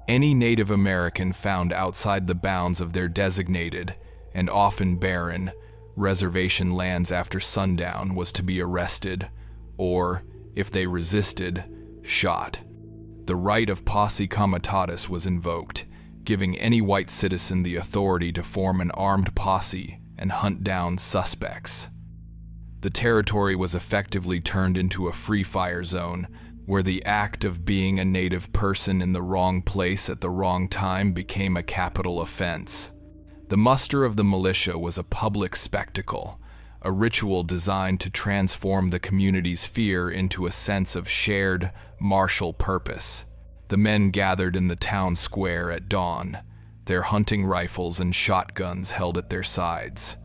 Any Native American found outside the bounds of their designated, and often barren, reservation lands after sundown was to be arrested, or, if they resisted, shot. The right of posse comitatus was invoked, giving any white citizen the authority to form an armed posse and hunt down suspects. The territory was effectively turned into a free fire zone, where the act of being a native person in the wrong place at the wrong time became a capital offense. The muster of the militia was a public spectacle, a ritual designed to transform the community's fear into a sense of shared, martial purpose. The men gathered in the town square at dawn, their hunting rifles and shotguns held at their sides.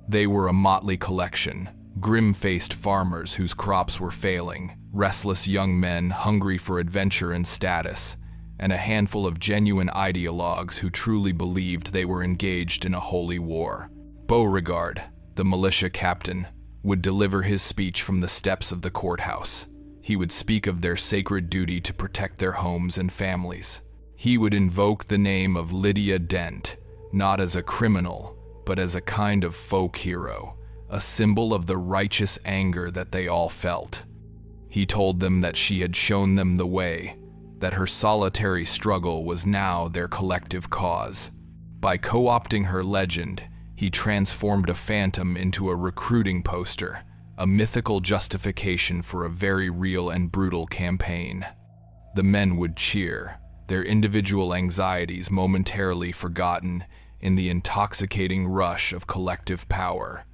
They were a motley collection, grim-faced farmers whose crops were failing, restless young men hungry for adventure and status, and a handful of genuine ideologues who truly believed they were engaged in a holy war. Beauregard, the militia captain, would deliver his speech from the steps of the courthouse. He would speak of their sacred duty to protect their homes and families. He would invoke the name of Lydia Dent, not as a criminal, but as a kind of folk hero, a symbol of the righteous anger that they all felt. He told them that she had shown them the way, that her solitary struggle was now their collective cause. By co-opting her legend, he transformed a phantom into a recruiting poster, a mythical justification for a very real and brutal campaign. The men would cheer, their individual anxieties momentarily forgotten in the intoxicating rush of collective power.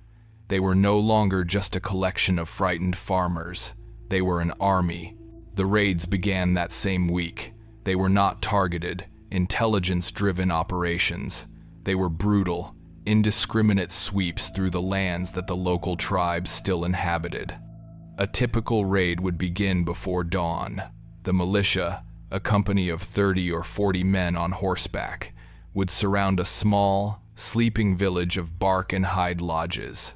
They were no longer just a collection of frightened farmers. They were an army. The raids began that same week. They were not targeted, intelligence-driven operations. They were brutal, indiscriminate sweeps through the lands that the local tribes still inhabited. A typical raid would begin before dawn. The militia, a company of 30 or 40 men on horseback, would surround a small, sleeping village of bark and hide lodges.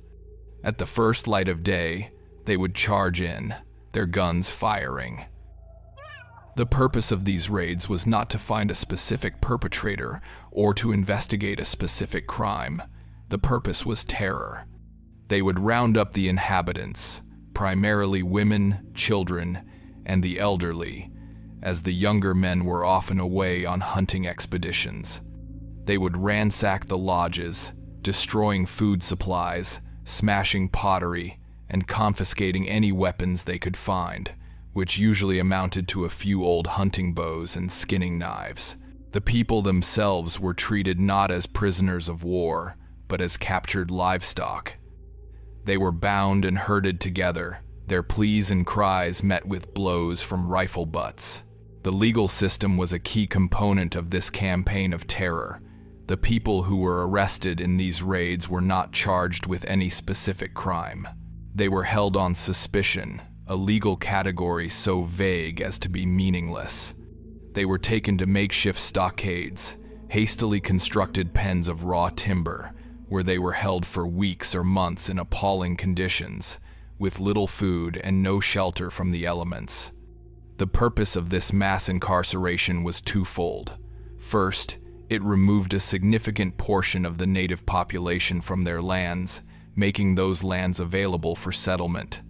At the first light of day, they would charge in, their guns firing. The purpose of these raids was not to find a specific perpetrator or to investigate a specific crime. The purpose was terror. They would round up the inhabitants, primarily women, children, and the elderly, as the younger men were often away on hunting expeditions. They would ransack the lodges, destroying food supplies, smashing pottery, and confiscating any weapons they could find, which usually amounted to a few old hunting bows and skinning knives. The people themselves were treated not as prisoners of war, but as captured livestock. They were bound and herded together, their pleas and cries met with blows from rifle butts. The legal system was a key component of this campaign of terror. The people who were arrested in these raids were not charged with any specific crime. They were held on suspicion, a legal category so vague as to be meaningless. They were taken to makeshift stockades, hastily constructed pens of raw timber, where they were held for weeks or months in appalling conditions, with little food and no shelter from the elements. The purpose of this mass incarceration was twofold. First, it removed a significant portion of the native population from their lands, making those lands available for settlement.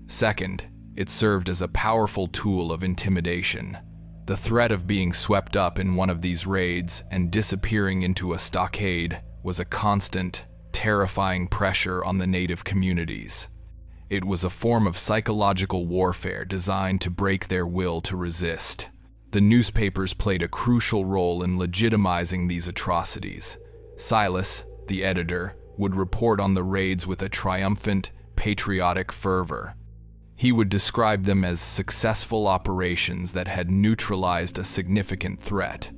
Second, it served as a powerful tool of intimidation. The threat of being swept up in one of these raids and disappearing into a stockade was a constant, terrifying pressure on the native communities. It was a form of psychological warfare designed to break their will to resist. The newspapers played a crucial role in legitimizing these atrocities. Silas, the editor, would report on the raids with a triumphant, patriotic fervor. He would describe them as successful operations that had neutralized a significant threat.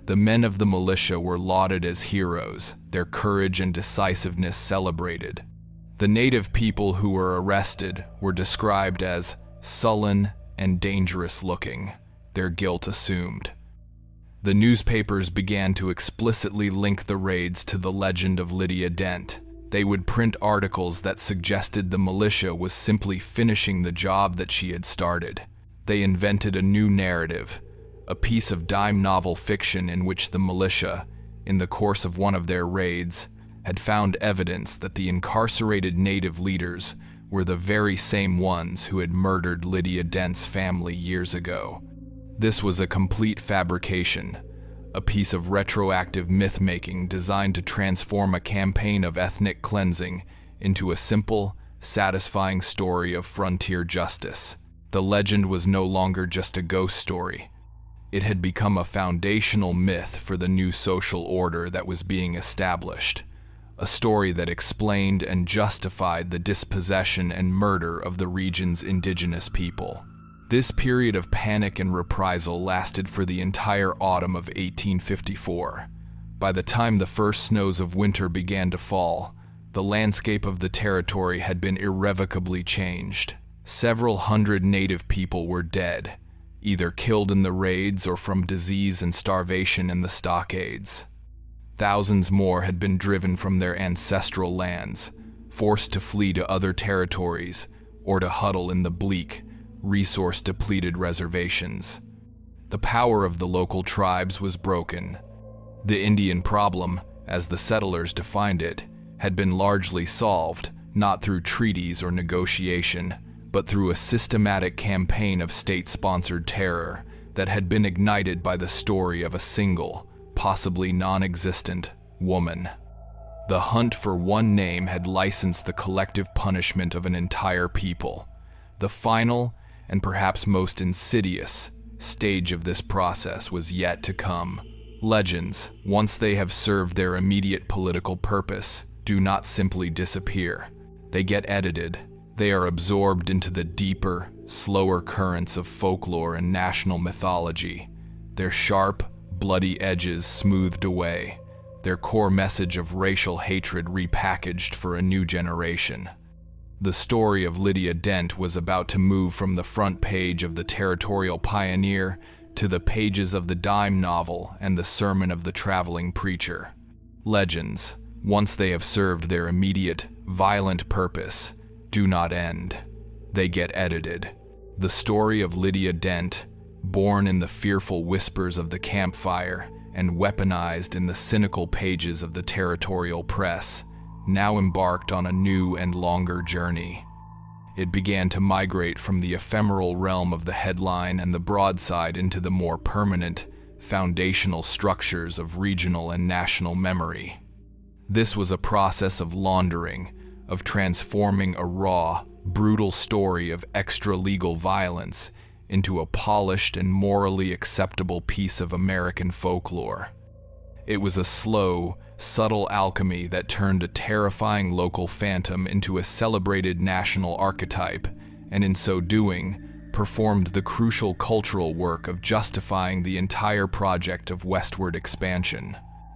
The men of the militia were lauded as heroes, their courage and decisiveness celebrated. The native people who were arrested were described as sullen and dangerous-looking, their guilt assumed. The newspapers began to explicitly link the raids to the legend of Lydia Dent. They would print articles that suggested the militia was simply finishing the job that she had started. They invented a new narrative, a piece of dime novel fiction in which the militia, in the course of one of their raids, had found evidence that the incarcerated native leaders were the very same ones who had murdered Lydia Dent's family years ago. This was a complete fabrication, a piece of retroactive myth-making designed to transform a campaign of ethnic cleansing into a simple, satisfying story of frontier justice. The legend was no longer just a ghost story. It had become a foundational myth for the new social order that was being established, a story that explained and justified the dispossession and murder of the region's indigenous people. This period of panic and reprisal lasted for the entire autumn of 1854. By the time the first snows of winter began to fall, the landscape of the territory had been irrevocably changed. Several hundred native people were dead, either killed in the raids or from disease and starvation in the stockades. Thousands more had been driven from their ancestral lands, forced to flee to other territories or to huddle in the bleak, resource-depleted reservations. The power of the local tribes was broken. The Indian problem, as the settlers defined it, had been largely solved, not through treaties or negotiation, but through a systematic campaign of state-sponsored terror that had been ignited by the story of a single, possibly non-existent, woman. The hunt for one name had licensed the collective punishment of an entire people. The final, and perhaps most insidious, stage of this process was yet to come. Legends, once they have served their immediate political purpose, do not simply disappear. They get edited. They are absorbed into the deeper, slower currents of folklore and national mythology, their sharp, bloody edges smoothed away, their core message of racial hatred repackaged for a new generation. The story of Lydia Dent was about to move from the front page of the Territorial Pioneer to the pages of the dime novel and the sermon of the traveling preacher. Legends, once they have served their immediate, violent purpose, do not end. They get edited. The story of Lydia Dent, born in the fearful whispers of the campfire and weaponized in the cynical pages of the territorial press, now embarked on a new and longer journey. It began to migrate from the ephemeral realm of the headline and the broadside into the more permanent, foundational structures of regional and national memory. This was a process of laundering, of transforming a raw, brutal story of extra-legal violence into a polished and morally acceptable piece of American folklore. It was a slow, subtle alchemy that turned a terrifying local phantom into a celebrated national archetype, and in so doing, performed the crucial cultural work of justifying the entire project of westward expansion.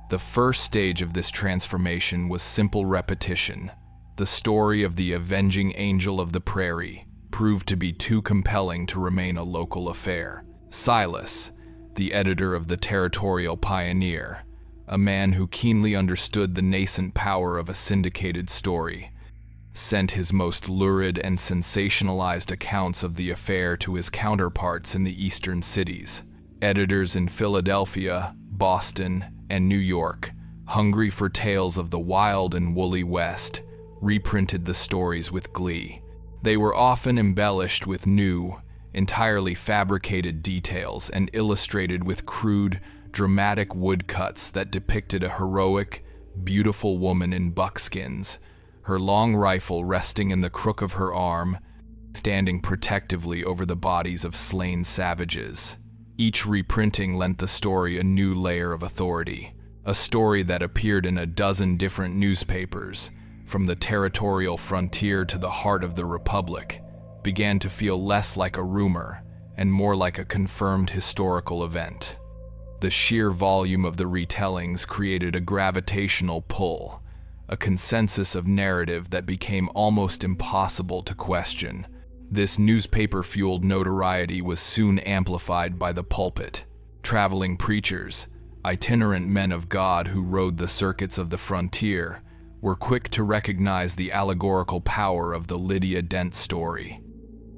The first stage of this transformation was simple repetition. The story of the avenging angel of the prairie proved to be too compelling to remain a local affair. Silas, the editor of the Territorial Pioneer, a man who keenly understood the nascent power of a syndicated story, sent his most lurid and sensationalized accounts of the affair to his counterparts in the eastern cities. Editors in Philadelphia, Boston, and New York, hungry for tales of the wild and woolly West, reprinted the stories with glee. They were often embellished with new, entirely fabricated details and illustrated with crude, dramatic woodcuts that depicted a heroic, beautiful woman in buckskins, her long rifle resting in the crook of her arm, standing protectively over the bodies of slain savages. Each reprinting lent the story a new layer of authority, a story that appeared in a dozen different newspapers, from the territorial frontier to the heart of the Republic, began to feel less like a rumor and more like a confirmed historical event. The sheer volume of the retellings created a gravitational pull, a consensus of narrative that became almost impossible to question. This newspaper-fueled notoriety was soon amplified by the pulpit. Traveling preachers, itinerant men of God who rode the circuits of the frontier, were quick to recognize the allegorical power of the Lydia Dent story.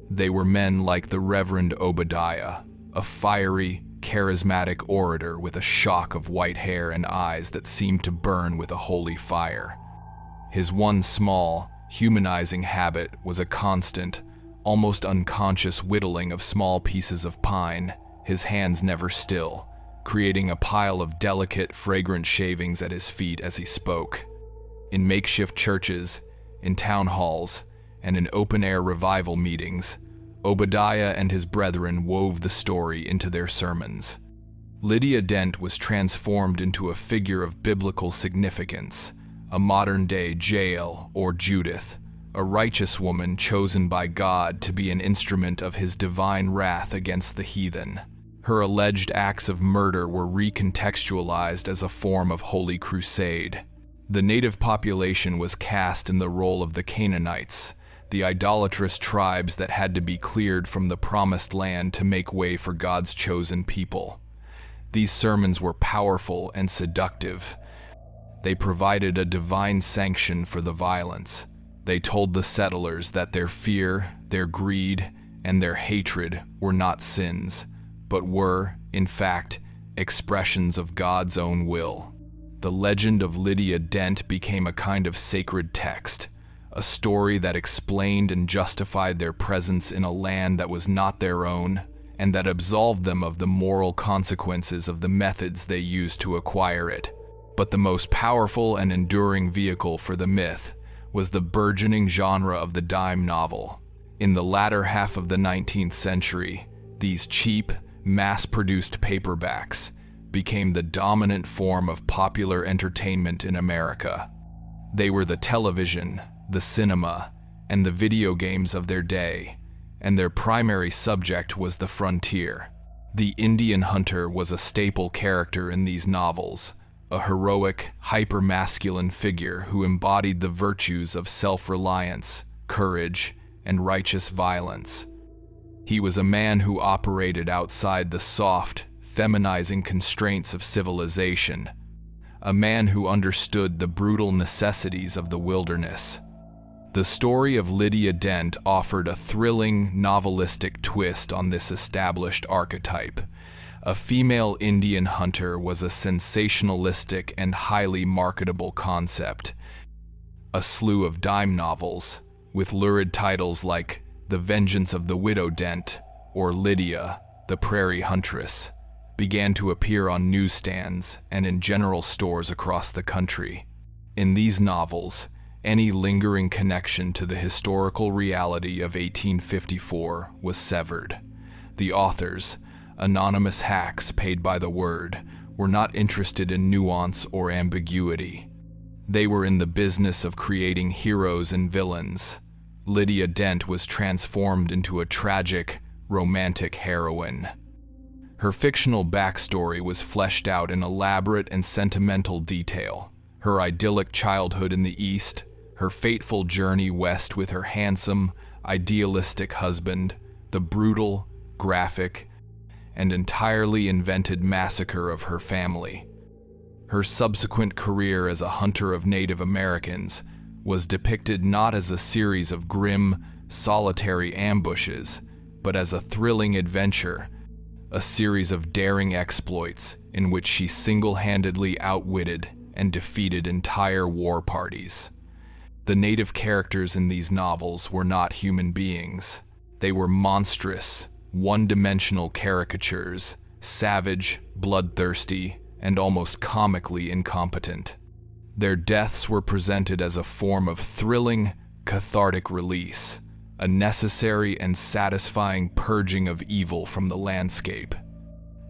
They were men like the Reverend Obadiah, a fiery, charismatic orator with a shock of white hair and eyes that seemed to burn with a holy fire. His one small, humanizing habit was a constant, almost unconscious whittling of small pieces of pine, his hands never still, creating a pile of delicate, fragrant shavings at his feet as he spoke. In makeshift churches, in town halls, and in open-air revival meetings, Obadiah and his brethren wove the story into their sermons. Lydia Dent was transformed into a figure of biblical significance, a modern-day Jael or Judith, a righteous woman chosen by God to be an instrument of his divine wrath against the heathen. Her alleged acts of murder were recontextualized as a form of holy crusade. The native population was cast in the role of the Canaanites, the idolatrous tribes that had to be cleared from the promised land to make way for God's chosen people. These sermons were powerful and seductive. They provided a divine sanction for the violence. They told the settlers that their fear, their greed, and their hatred were not sins, but were, in fact, expressions of God's own will. The legend of Lydia Dent became a kind of sacred text, a story that explained and justified their presence in a land that was not their own, and that absolved them of the moral consequences of the methods they used to acquire it. But the most powerful and enduring vehicle for the myth was the burgeoning genre of the dime novel. In the latter half of the 19th century, these cheap, mass-produced paperbacks became the dominant form of popular entertainment in America. They were the television, the cinema, and the video games of their day, and their primary subject was the frontier. The Indian hunter was a staple character in these novels, a heroic, hyper-masculine figure who embodied the virtues of self-reliance, courage, and righteous violence. He was a man who operated outside the soft, feminizing constraints of civilization, a man who understood the brutal necessities of the wilderness. The story of Lydia Dent offered a thrilling, novelistic twist on this established archetype. A female Indian hunter was a sensationalistic and highly marketable concept. A slew of dime novels, with lurid titles like The Vengeance of the Widow Dent or Lydia, the Prairie Huntress, began to appear on newsstands and in general stores across the country. In these novels, any lingering connection to the historical reality of 1854 was severed. The authors, anonymous hacks paid by the word, were not interested in nuance or ambiguity. They were in the business of creating heroes and villains. Lydia Dent was transformed into a tragic, romantic heroine. Her fictional backstory was fleshed out in elaborate and sentimental detail. Her idyllic childhood in the East, her fateful journey west with her handsome, idealistic husband, the brutal, graphic, and entirely invented massacre of her family. Her subsequent career as a hunter of Native Americans was depicted not as a series of grim, solitary ambushes, but as a thrilling adventure, a series of daring exploits in which she single-handedly outwitted and defeated entire war parties. The native characters in these novels were not human beings. They were monstrous, one-dimensional caricatures, savage, bloodthirsty, and almost comically incompetent. Their deaths were presented as a form of thrilling, cathartic release, a necessary and satisfying purging of evil from the landscape.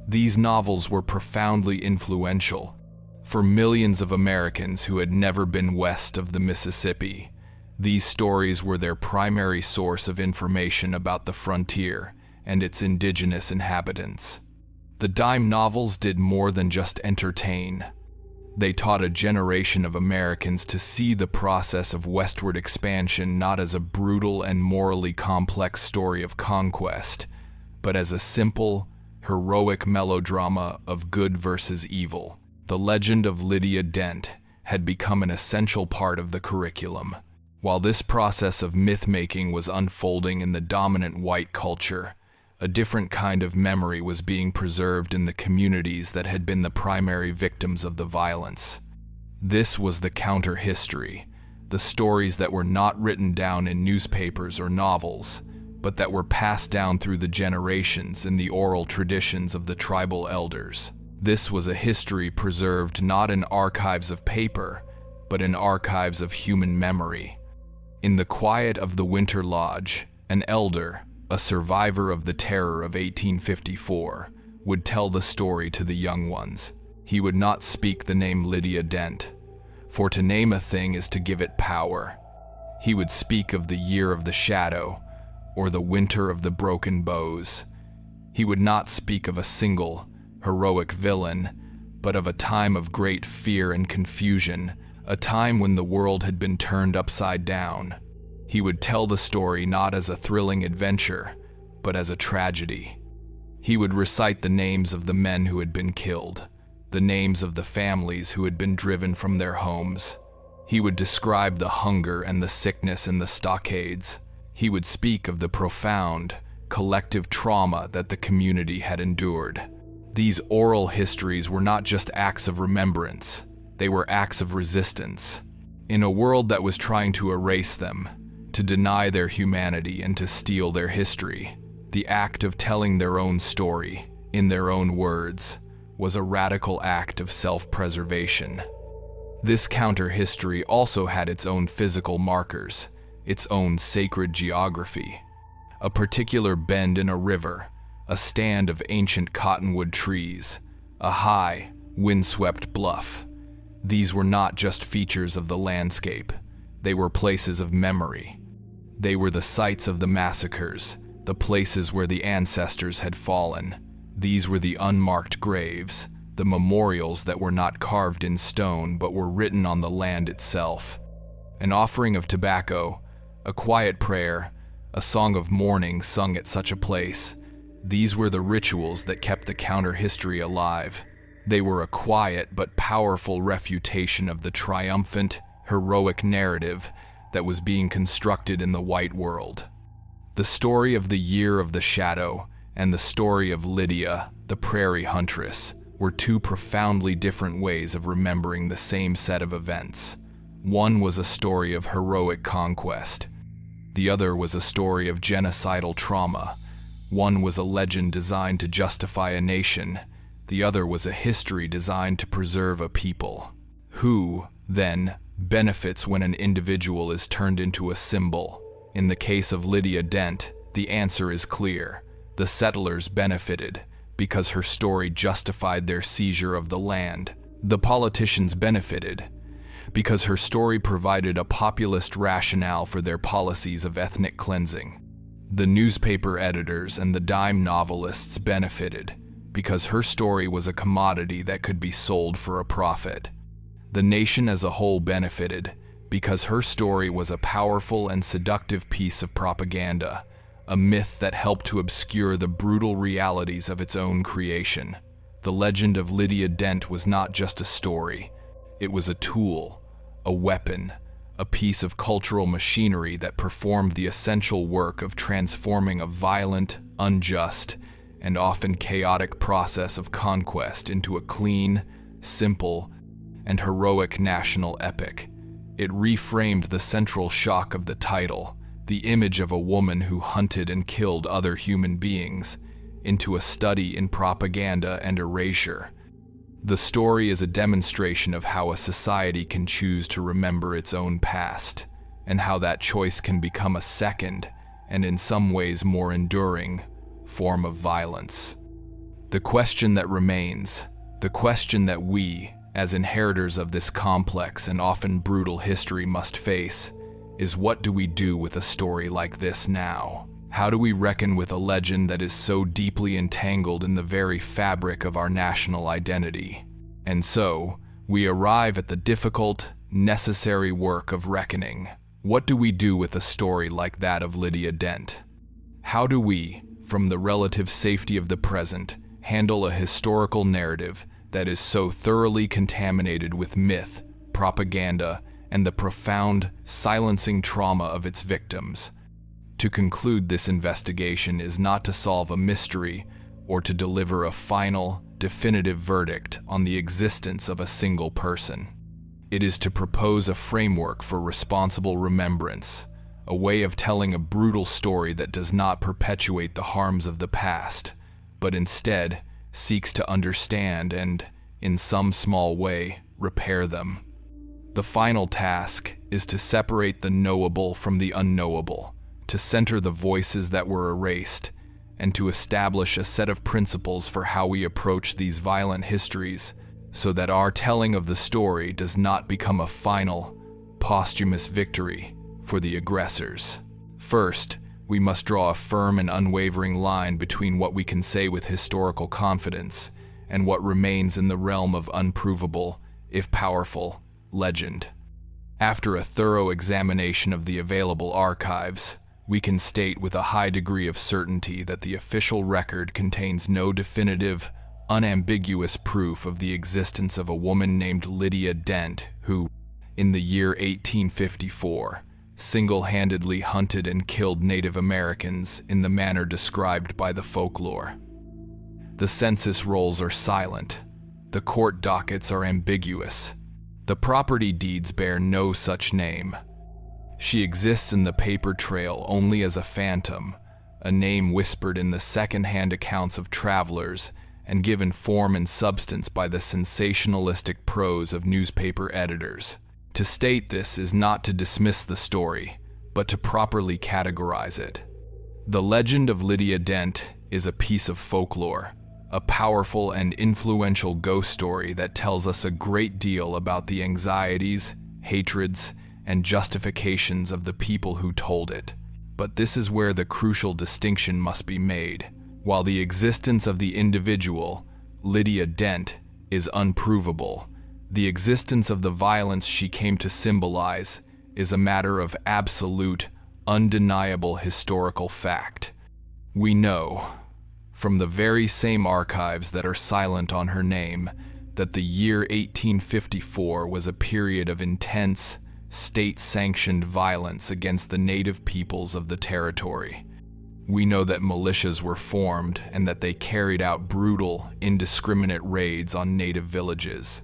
These novels were profoundly influential. For millions of Americans who had never been west of the Mississippi, these stories were their primary source of information about the frontier and its indigenous inhabitants. The dime novels did more than just entertain. They taught a generation of Americans to see the process of westward expansion not as a brutal and morally complex story of conquest, but as a simple, heroic melodrama of good versus evil. The legend of Lydia Dent had become an essential part of the curriculum. While this process of myth-making was unfolding in the dominant white culture, a different kind of memory was being preserved in the communities that had been the primary victims of the violence. This was the counter-history, the stories that were not written down in newspapers or novels, but that were passed down through the generations in the oral traditions of the tribal elders. This was a history preserved not in archives of paper, but in archives of human memory. In the quiet of the Winter Lodge, an elder, a survivor of the terror of 1854, would tell the story to the young ones. He would not speak the name Lydia Dent, for to name a thing is to give it power. He would speak of the year of the shadow, or the winter of the broken bows. He would not speak of a single, heroic villain, but of a time of great fear and confusion, a time when the world had been turned upside down. He would tell the story not as a thrilling adventure, but as a tragedy. He would recite the names of the men who had been killed, the names of the families who had been driven from their homes. He would describe the hunger and the sickness in the stockades. He would speak of the profound, collective trauma that the community had endured. These oral histories were not just acts of remembrance, they were acts of resistance. In a world that was trying to erase them, to deny their humanity and to steal their history, the act of telling their own story, in their own words, was a radical act of self-preservation. This counter-history also had its own physical markers, its own sacred geography. A particular bend in a river, a stand of ancient cottonwood trees, a high, windswept bluff. These were not just features of the landscape, they were places of memory. They were the sites of the massacres, the places where the ancestors had fallen. These were the unmarked graves, the memorials that were not carved in stone but were written on the land itself. An offering of tobacco, a quiet prayer, a song of mourning sung at such a place. These were the rituals that kept the counter-history alive. They were a quiet but powerful refutation of the triumphant, heroic narrative that was being constructed in the white world. The story of the year of the shadow and the story of Lydia, the prairie huntress, were two profoundly different ways of remembering the same set of events. One was a story of heroic conquest. The other was a story of genocidal trauma. One was a legend designed to justify a nation. The other was a history designed to preserve a people. Who, then, benefits when an individual is turned into a symbol? In the case of Lydia Dent, the answer is clear. The settlers benefited because her story justified their seizure of the land. The politicians benefited because her story provided a populist rationale for their policies of ethnic cleansing. The newspaper editors and the dime novelists benefited because her story was a commodity that could be sold for a profit. The nation as a whole benefited because her story was a powerful and seductive piece of propaganda, a myth that helped to obscure the brutal realities of its own creation. The legend of Lydia Dent was not just a story, it was a tool, a weapon, a piece of cultural machinery that performed the essential work of transforming a violent, unjust, and often chaotic process of conquest into a clean, simple, and heroic national epic. It reframed the central shock of the title, the image of a woman who hunted and killed other human beings, into a study in propaganda and erasure. The story is a demonstration of how a society can choose to remember its own past, and how that choice can become a second, and in some ways more enduring, form of violence. The question that remains, the question that we, as inheritors of this complex and often brutal history, must face, is what do we do with a story like this now? How do we reckon with a legend that is so deeply entangled in the very fabric of our national identity? And so, we arrive at the difficult, necessary work of reckoning. What do we do with a story like that of Lydia Dent? How do we, from the relative safety of the present, handle a historical narrative that is so thoroughly contaminated with myth, propaganda, and the profound, silencing trauma of its victims? To conclude this investigation is not to solve a mystery or to deliver a final, definitive verdict on the existence of a single person. It is to propose a framework for responsible remembrance, a way of telling a brutal story that does not perpetuate the harms of the past, but instead seeks to understand and, in some small way, repair them. The final task is to separate the knowable from the unknowable, to center the voices that were erased, and to establish a set of principles for how we approach these violent histories, so that our telling of the story does not become a final, posthumous victory for the aggressors. First, we must draw a firm and unwavering line between what we can say with historical confidence and what remains in the realm of unprovable, if powerful, legend. After a thorough examination of the available archives, we can state with a high degree of certainty that the official record contains no definitive, unambiguous proof of the existence of a woman named Lydia Dent who, in the year 1854, single-handedly hunted and killed Native Americans in the manner described by the folklore. The census rolls are silent. The court dockets are ambiguous. The property deeds bear no such name. She exists in the paper trail only as a phantom, a name whispered in the second-hand accounts of travelers and given form and substance by the sensationalistic prose of newspaper editors. To state this is not to dismiss the story, but to properly categorize it. The legend of Lydia Dent is a piece of folklore, a powerful and influential ghost story that tells us a great deal about the anxieties, hatreds, and justifications of the people who told it. But this is where the crucial distinction must be made. While the existence of the individual, Lydia Dent, is unprovable, the existence of the violence she came to symbolize is a matter of absolute, undeniable historical fact. We know, from the very same archives that are silent on her name, that the year 1854 was a period of intense, state-sanctioned violence against the native peoples of the territory. We know that militias were formed and that they carried out brutal, indiscriminate raids on native villages.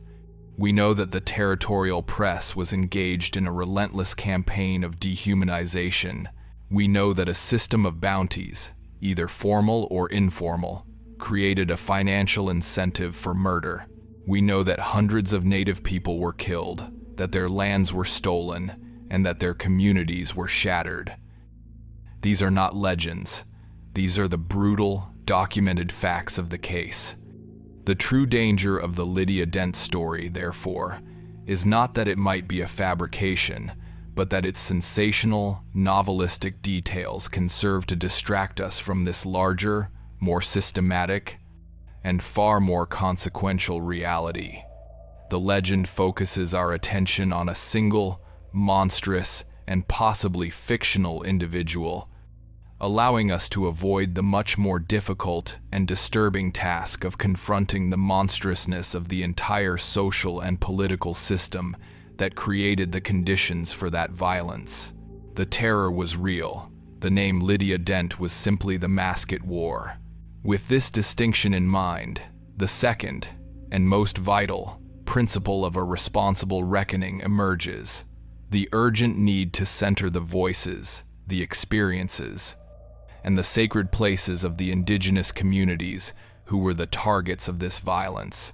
We know that the territorial press was engaged in a relentless campaign of dehumanization. We know that a system of bounties, either formal or informal, created a financial incentive for murder. We know that hundreds of native people were killed, that their lands were stolen, and that their communities were shattered. These are not legends. These are the brutal, documented facts of the case. The true danger of the Lydia Dent story, therefore, is not that it might be a fabrication, but that its sensational, novelistic details can serve to distract us from this larger, more systematic, and far more consequential reality. The legend focuses our attention on a single, monstrous, and possibly fictional individual, allowing us to avoid the much more difficult and disturbing task of confronting the monstrousness of the entire social and political system that created the conditions for that violence. The terror was real. The name Lydia Dent was simply the mask it wore. With this distinction in mind, the second, and most vital, principle of a responsible reckoning emerges: the urgent need to center the voices, the experiences, and the sacred places of the indigenous communities who were the targets of this violence.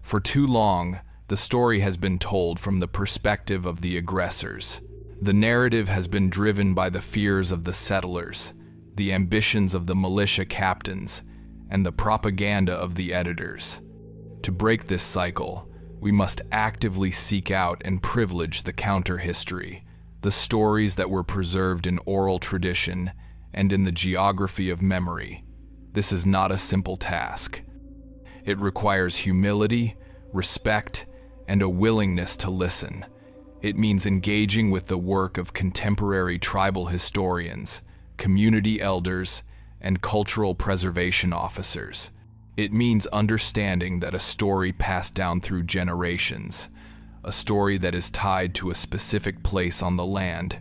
For too long, the story has been told from the perspective of the aggressors. The narrative has been driven by the fears of the settlers, the ambitions of the militia captains, and the propaganda of the editors. To break this cycle, we must actively seek out and privilege the counter-history, the stories that were preserved in oral tradition and in the geography of memory. This is not a simple task. It requires humility, respect, and a willingness to listen. It means engaging with the work of contemporary tribal historians, community elders, and cultural preservation officers. It means understanding that a story passed down through generations, a story that is tied to a specific place on the land,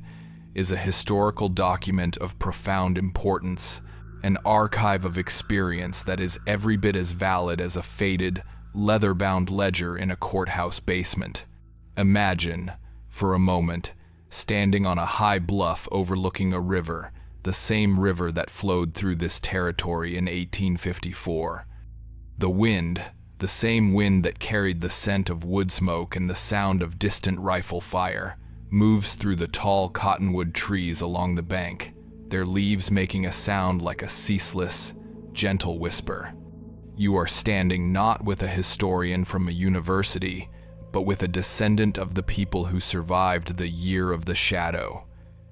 is a historical document of profound importance, an archive of experience that is every bit as valid as a faded, leather-bound ledger in a courthouse basement. Imagine, for a moment, standing on a high bluff overlooking a river, the same river that flowed through this territory in 1854. The wind, the same wind that carried the scent of wood smoke and the sound of distant rifle fire, moves through the tall cottonwood trees along the bank, their leaves making a sound like a ceaseless, gentle whisper. You are standing not with a historian from a university, but with a descendant of the people who survived the Year of the Shadow.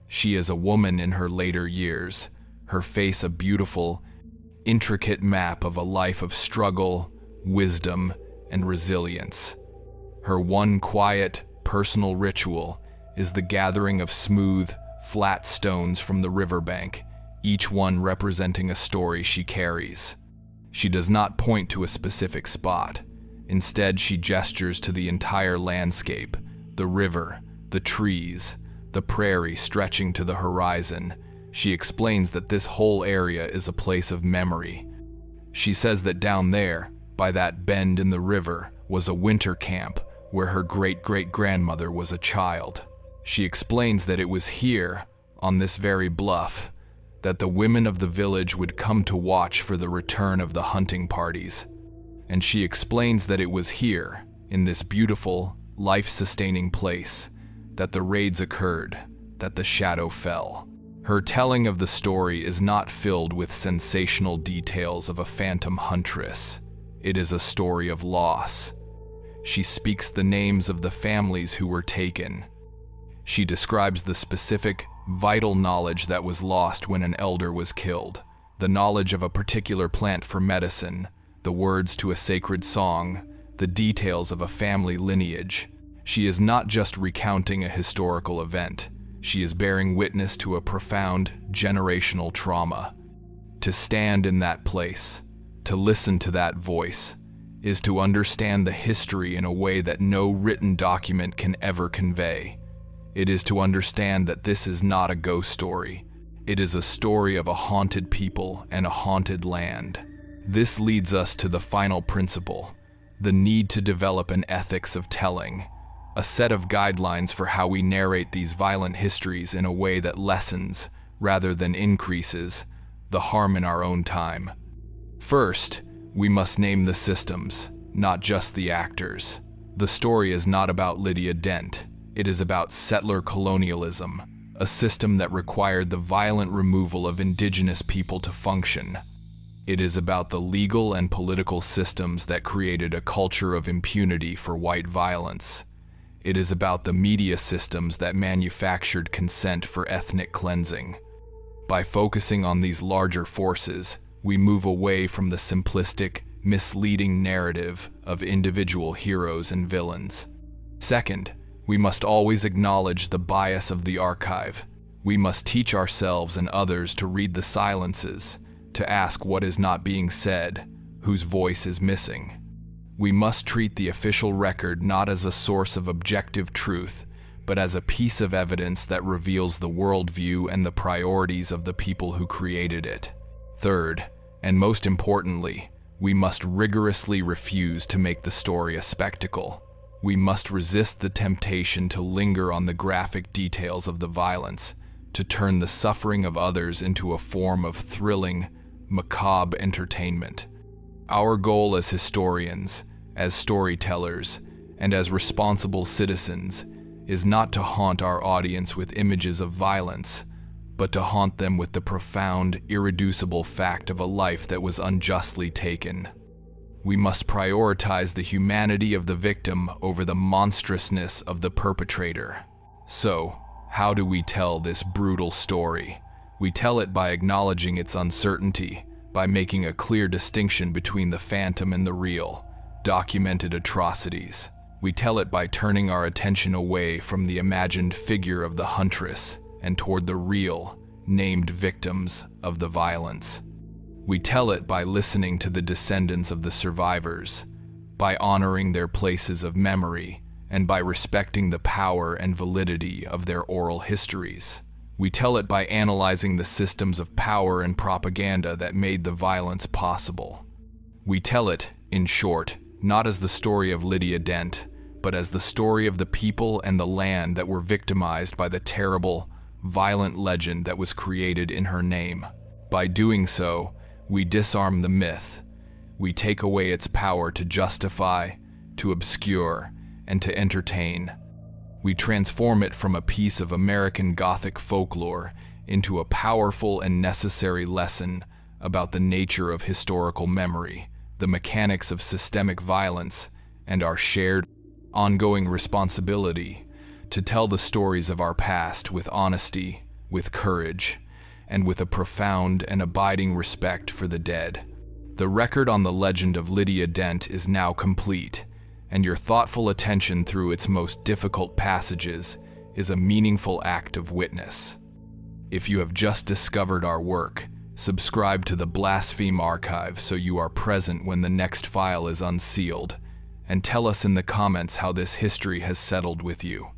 She is a woman in her later years, her face a beautiful, intricate map of a life of struggle, wisdom, and resilience. Her one quiet, personal ritual is the gathering of smooth, flat stones from the riverbank, each one representing a story she carries. She does not point to a specific spot. Instead, she gestures to the entire landscape, the river, the trees, the prairie stretching to the horizon. She explains that this whole area is a place of memory. She says that down there, by that bend in the river, was a winter camp where her great-great-grandmother was a child. She explains that it was here, on this very bluff, that the women of the village would come to watch for the return of the hunting parties. And she explains that it was here, in this beautiful, life-sustaining place, that the raids occurred, that the shadow fell. Her telling of the story is not filled with sensational details of a phantom huntress. It is a story of loss. She speaks the names of the families who were taken. She describes the specific, vital knowledge that was lost when an elder was killed, the knowledge of a particular plant for medicine, the words to a sacred song, the details of a family lineage. She is not just recounting a historical event. She is bearing witness to a profound, generational trauma. To stand in that place, to listen to that voice, is to understand the history in a way that no written document can ever convey. It is to understand that this is not a ghost story. It is a story of a haunted people and a haunted land. This leads us to the final principle, the need to develop an ethics of telling, a set of guidelines for how we narrate these violent histories in a way that lessens, rather than increases, the harm in our own time. First, we must name the systems, not just the actors. The story is not about Lydia Dent. It is about settler colonialism, a system that required the violent removal of indigenous people to function. It is about the legal and political systems that created a culture of impunity for white violence. It is about the media systems that manufactured consent for ethnic cleansing. By focusing on these larger forces, we move away from the simplistic, misleading narrative of individual heroes and villains. Second, we must always acknowledge the bias of the archive. We must teach ourselves and others to read the silences, to ask what is not being said, whose voice is missing. We must treat the official record not as a source of objective truth, but as a piece of evidence that reveals the worldview and the priorities of the people who created it. Third, and most importantly, we must rigorously refuse to make the story a spectacle. We must resist the temptation to linger on the graphic details of the violence, to turn the suffering of others into a form of thrilling, macabre entertainment. Our goal as historians, as storytellers, and as responsible citizens is not to haunt our audience with images of violence, but to haunt them with the profound, irreducible fact of a life that was unjustly taken. We must prioritize the humanity of the victim over the monstrousness of the perpetrator. So, how do we tell this brutal story? We tell it by acknowledging its uncertainty, by making a clear distinction between the phantom and the real, documented atrocities. We tell it by turning our attention away from the imagined figure of the huntress and toward the real, named victims of the violence. We tell it by listening to the descendants of the survivors, by honoring their places of memory, and by respecting the power and validity of their oral histories. We tell it by analyzing the systems of power and propaganda that made the violence possible. We tell it, in short, not as the story of Lydia Dent, but as the story of the people and the land that were victimized by the terrible, violent legend that was created in her name. By doing so, we disarm the myth. We take away its power to justify, to obscure, and to entertain. We transform it from a piece of American Gothic folklore into a powerful and necessary lesson about the nature of historical memory, the mechanics of systemic violence, and our shared, ongoing responsibility to tell the stories of our past with honesty, with courage, and with a profound and abiding respect for the dead. The record on the legend of Lydia Dent is now complete, and your thoughtful attention through its most difficult passages is a meaningful act of witness. If you have just discovered our work, subscribe to the Blaspheme Archive so you are present when the next file is unsealed, and tell us in the comments how this history has settled with you.